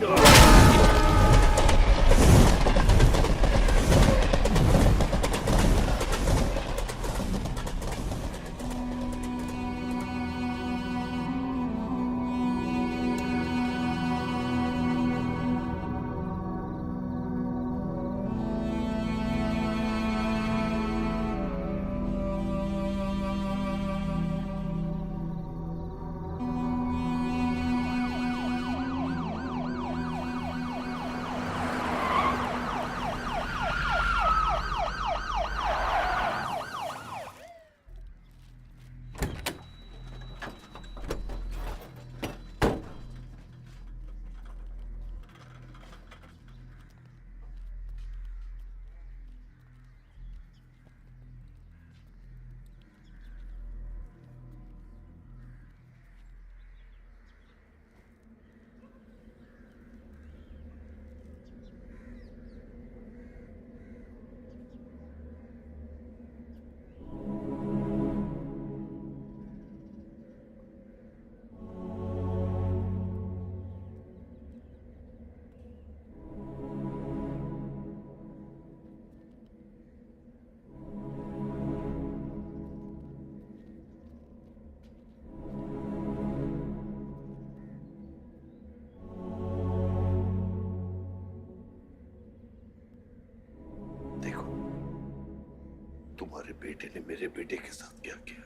तुम्हारे बेटे ने मेरे बेटे के साथ क्या किया?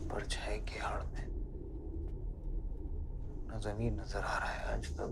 परछाई की आड़ में न जमीन नजर आ रहा है आज तक।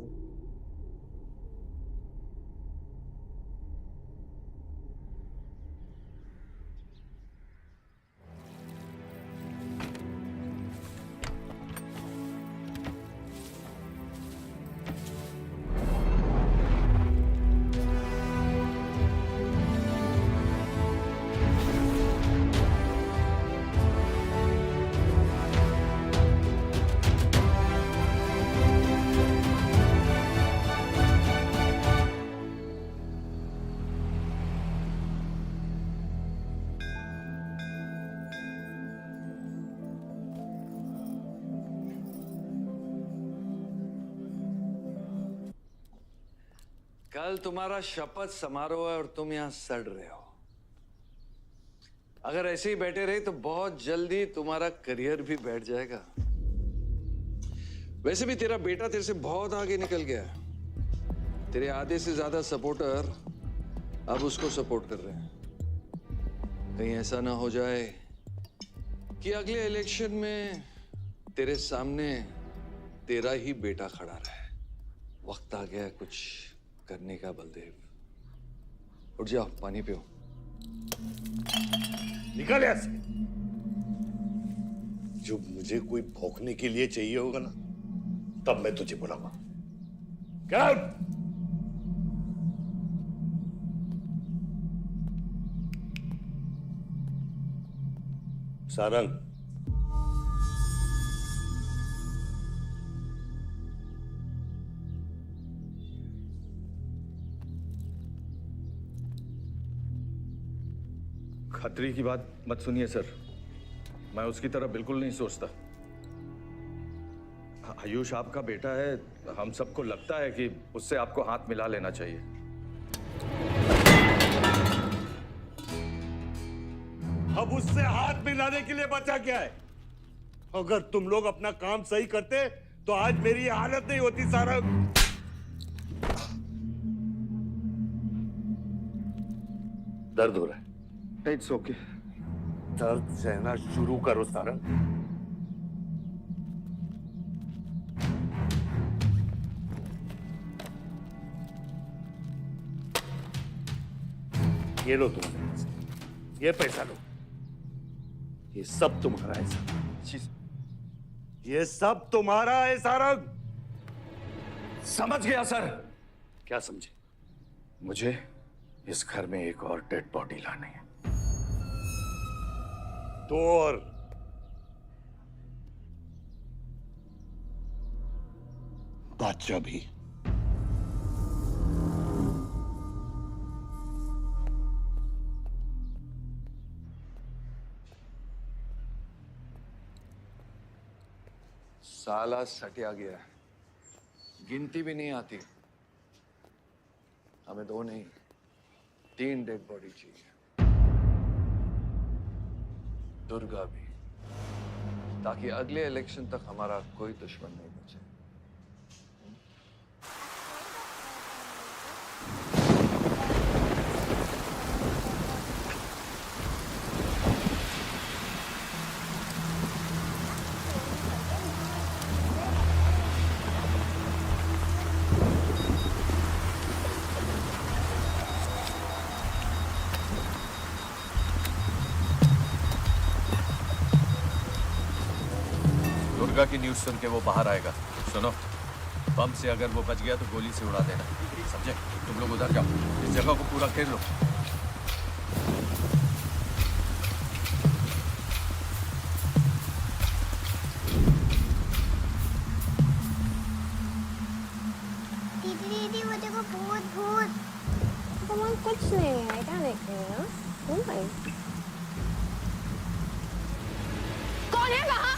कल तुम्हारा शपथ समारोह है और तुम यहां सड़ रहे हो। अगर ऐसे ही बैठे रहे तो बहुत जल्दी तुम्हारा करियर भी बैठ जाएगा। वैसे भी तेरा बेटा तेरे से बहुत आगे निकल गया है। तेरे आधे से ज्यादा सपोर्टर अब उसको सपोर्ट कर रहे हैं। कहीं ऐसा ना हो जाए कि अगले इलेक्शन में तेरे सामने तेरा ही बेटा खड़ा रहे। वक्त आ गया कुछ करने का बलदेव। उठ जाओ, पानी पियो। निकल यहाँ से। जब मुझे कोई भौंकने के लिए चाहिए होगा ना, तब मैं तुझे बुलाऊंगा। Get out! सारंग, खतरी की बात मत सुनिए सर, मैं उसकी तरह बिल्कुल नहीं सोचता। आयुष आपका बेटा है, हम सबको लगता है कि उससे आपको हाथ मिला लेना चाहिए। अब उससे हाथ मिलाने के लिए बचा क्या है? अगर तुम लोग अपना काम सही करते तो आज मेरी ये हालत नहीं होती। सारंग, दर्द हो रहा है? It's okay. दर्द सहना शुरू करो सारंग। ये लो तुम्हारे पैसे, ये पैसा लो, ये सब तुम्हारा है सारंग, ये सब तुम्हारा है सारंग। समझ गया सर। क्या समझे? मुझे इस घर में एक और डेड बॉडी लानी है। तो और बादशाह भी। साला सटिया गया है, गिनती भी नहीं आती। हमें 2 नहीं 3 डेड बॉडी चाहिए, दुर्गा भी, ताकि अगले इलेक्शन तक हमारा कोई दुश्मन नहीं बचे। दुर्गा की न्यूज़ सुन के वो बाहर आएगा। सुनो, बम से अगर वो बच गया तो गोली से उड़ा देना, समझे? तुम लोग उधर जाओ, इस जगह को पूरा घेर लो। दीदी वो देखो, भूत भूत। कुछ नहीं है, क्या देख रहे हो? कौन है वहाँ?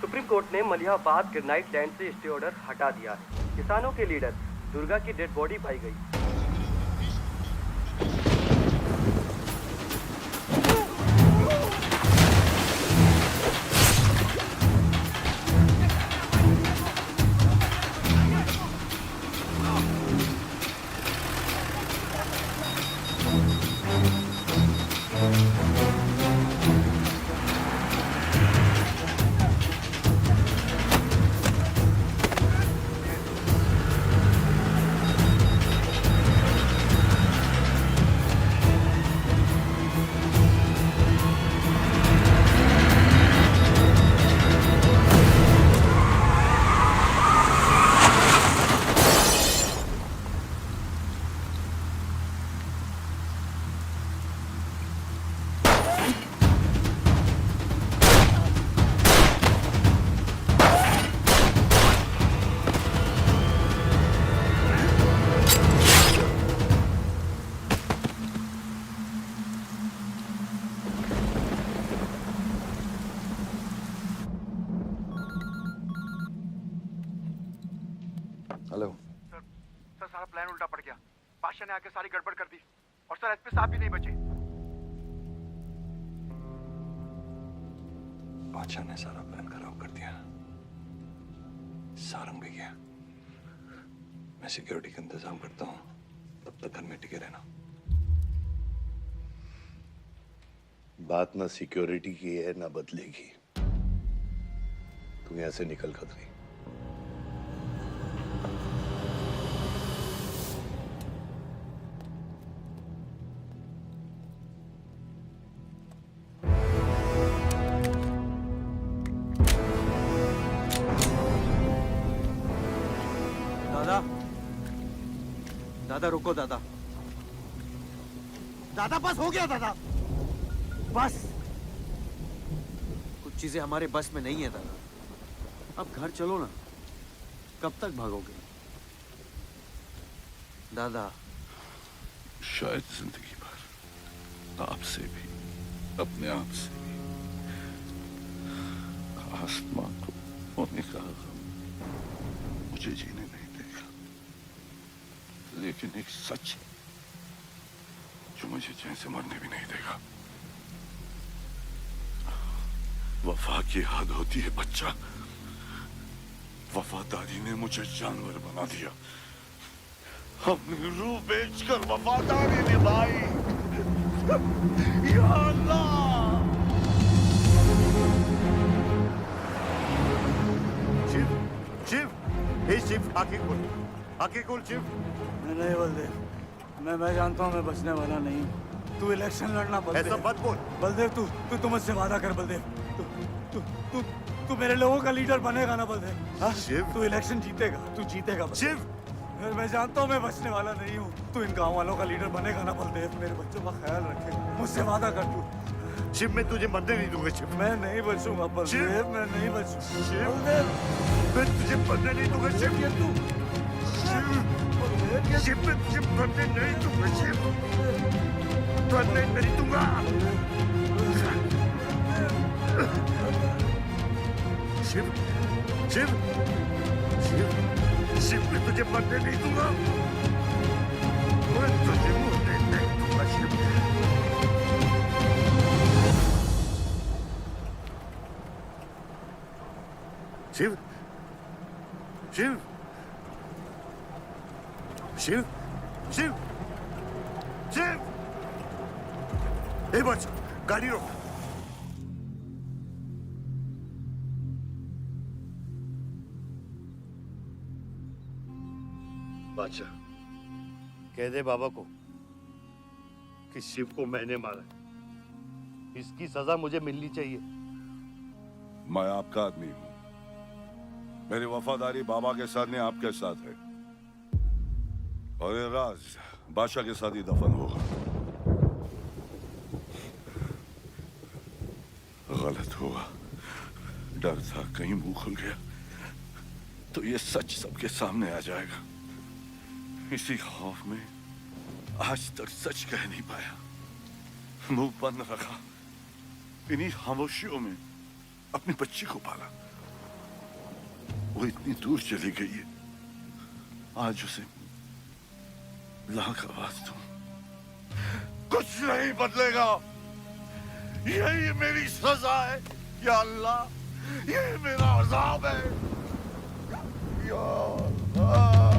सुप्रीम कोर्ट ने मलिहाबाद ग्रेनाइट लैंड से स्टे ऑर्डर हटा दिया है। किसानों के लीडर दुर्गा की डेड बॉडी पाई गई। हेलो सर सारा प्लान उल्टा पड़ गया। बादशाह ने आके सारी गड़बड़ कर दी और सर एसपी साहब भी नहीं बचे। बादशाह ने सारा प्लान खराब कर दिया। सारंग भी गया। मैं सिक्योरिटी का इंतजाम करता हूँ, तब तक घर में टिके रहना। बात ना सिक्योरिटी की है ना बदले की। तुम यहाँ से निकल खतरी। दादा, दादा रुको दादा। दादा बस हो गया दादा, बस। कुछ चीजें हमारे बस में नहीं है दादा। अब घर चलो ना, कब तक भागोगे दादा? शायद जिंदगी भर आपसे भी, अपने आप से भी। आसमां को होने का गम मुझे जीने नहीं देगा, लेकिन एक सच है जो मुझे चैन से मरने भी नहीं देगा। वफा की हद होती है बच्चा। वफादारी ने मुझे जानवर बना दिया। अपनी रूह बेचकर वफादारी निभाई। या अल्लाह! शिव, शिव, हे शिव, आंखें खोल, आंखें खोल शिव। नहीं बलदेव, मैं जानता हूँ मैं बचने वाला नहीं हूँ। तू इलेक्शन लड़ना बलदेव। ऐसा मत बोल। बलदेव तू मुझसे वादा कर बलदेव। तू मेरे लोगों का लीडर बनेगा ना बलदेव? शिव, तू इलेक्शन जीतेगा, तू जीतेगा शिव। मैं जानता हूँ मैं बचने वाला नहीं हूँ। तू इन गाँव वालों का लीडर बनेगा ना बलदेव? मेरे बच्चों का ख्याल रखेगा, मुझसे वादा कर तू। शिव, मैं तुझे मरने नहीं दूंगा शिव। मैं नहीं बचूंगा बलदेव, मैं नहीं बचूंगा बलदेव। मैं तुझे मरने नहीं दूंगा शिव। तू शिव, मैं तुझे मरने नहीं दूंगा शिव। मरने नहीं दूंगा। शिव, शिव, शिव, शिव, मैं तुझे मरने नहीं दूंगा। मैं तुझे मरने नहीं दूंगा शिव। शिव, शिव, शिव, शिव, शिव। ए बच, गाड़ी रोक। बादशाह, कह दे बाबा को कि शिव को मैंने मारा। इसकी सजा मुझे मिलनी चाहिए। मैं आपका आदमी हूँ। मेरी वफादारी बाबा के साथ नहीं, आपके साथ है। और ये राज बादशाह के साथ ही दफन होगा। गलत हुआ, डर था कहीं मुंह खुल गया तो ये सच सबके सामने आ जाएगा। इसी खौफ में आज तक सच कह नहीं पाया, मुंह बंद रखा। इन्हीं खामोशियों में अपनी बच्ची को पाला। वो इतनी दूर चली गई है, आज उसे लाख आवाज दूं, कुछ नहीं बदलेगा। यही मेरी सजा है या अल्लाह, यही मेरा अज़ाब है या अल्लाह।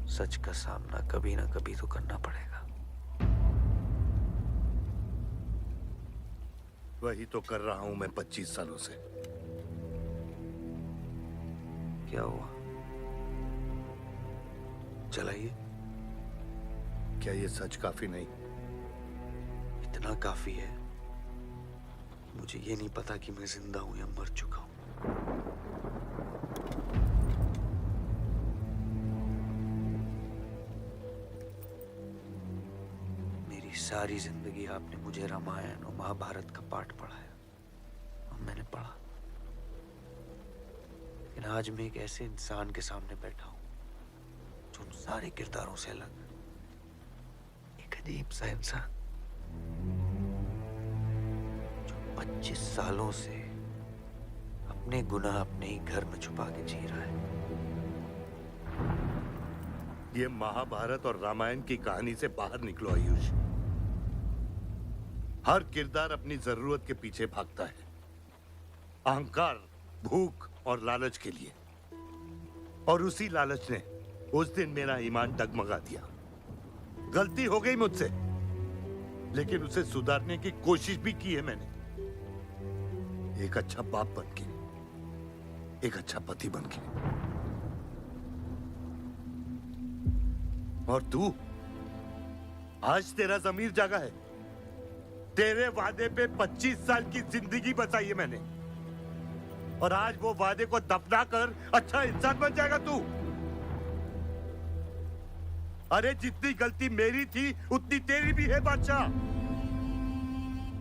सच का सामना कभी ना कभी तो करना पड़ेगा। वही तो कर रहा हूं मैं 25 सालों से। क्या हुआ? चलाइए। क्या ये सच काफी नहीं? इतना काफी है। मुझे ये नहीं पता कि मैं जिंदा हूं या मर चुका हूं। मेरी सारी जिंदगी आपने मुझे रामायण और महाभारत का पाठ पढ़ाया और मैंने पढ़ा, लेकिन आज मैं एक ऐसे इंसान के सामने बैठा हूं जो उन सारे किरदारों से अलग, एक अजीब सा इंसान जो 25 सालों से अपने गुनाह अपने ही घर में छुपा के जी रहा है। ये महाभारत और रामायण की कहानी से बाहर निकलो आयुष। हर किरदार अपनी जरूरत के पीछे भागता है, अहंकार, भूख और लालच के लिए। और उसी लालच ने उस दिन मेरा ईमान डगमगा दिया। गलती हो गई मुझसे, लेकिन उसे सुधारने की कोशिश भी की है मैंने, एक अच्छा बाप बनके, एक अच्छा पति बनके। और तू, आज तेरा जमीर जागा है। तेरे वादे पे 25 साल की जिंदगी बचाई है मैंने, और आज वो वादे को दफना कर अच्छा इंसान बन जाएगा तू। अरे जितनी गलती मेरी थी उतनी तेरी भी है बादशाह।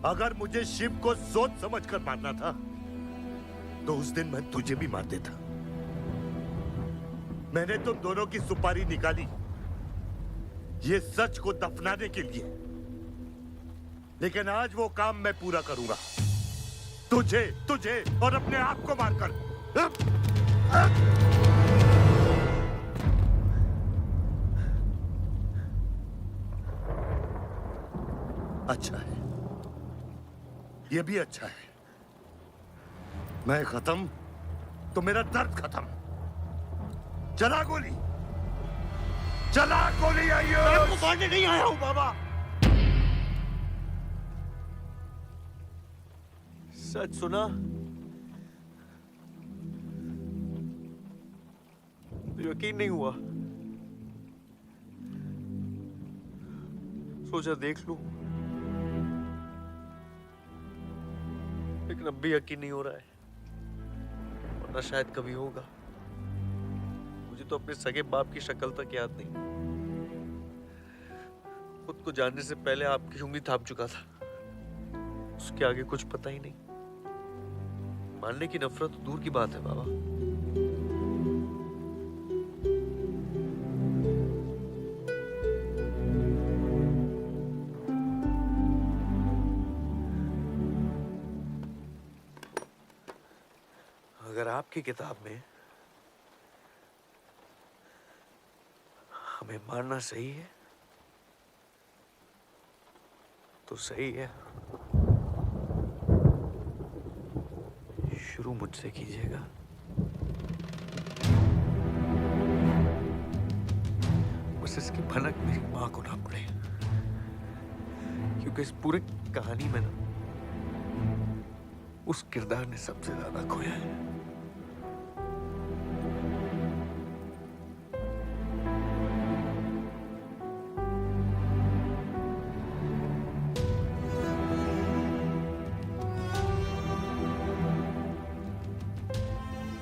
अगर मुझे शिव को सोच समझ कर मारना था तो उस दिन मैं तुझे भी मार देता। मैंने तुम दोनों की सुपारी निकाली ये सच को दफनाने के लिए, लेकिन आज वो काम मैं पूरा करूंगा, तुझे तुझे और अपने आप को मारकर। अच्छा है, ये भी अच्छा है। मैं खत्म तो मेरा दर्द खत्म। चला गोली, चला गोली। आइयो, मैं आपको मारने नहीं आया हूं बाबा। सच सुना तो यकीन नहीं हुआ, सोचा देख लूं, लेकिन अब भी यकीन नहीं हो रहा है, वरना शायद कभी होगा। मुझे तो अपने सगे बाप की शक्ल तक याद नहीं। खुद को जानने से पहले आपकी उंगली थाम चुका था, उसके आगे कुछ पता ही नहीं। मानने की नफरत तो दूर की बात है बाबा। अगर आपकी किताब में हमें मारना सही है तो सही है। शुरू मुझसे कीजिएगा। बस इसकी भनक मेरी मां को ना पड़े, क्योंकि इस पूरी कहानी में ना उस किरदार ने सबसे ज्यादा खोया है।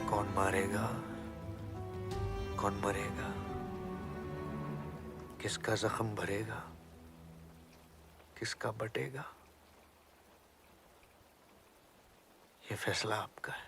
कौन मारेगा, कौन मरेगा, किसका जख्म भरेगा, किसका बटेगा, ये फैसला आपका है।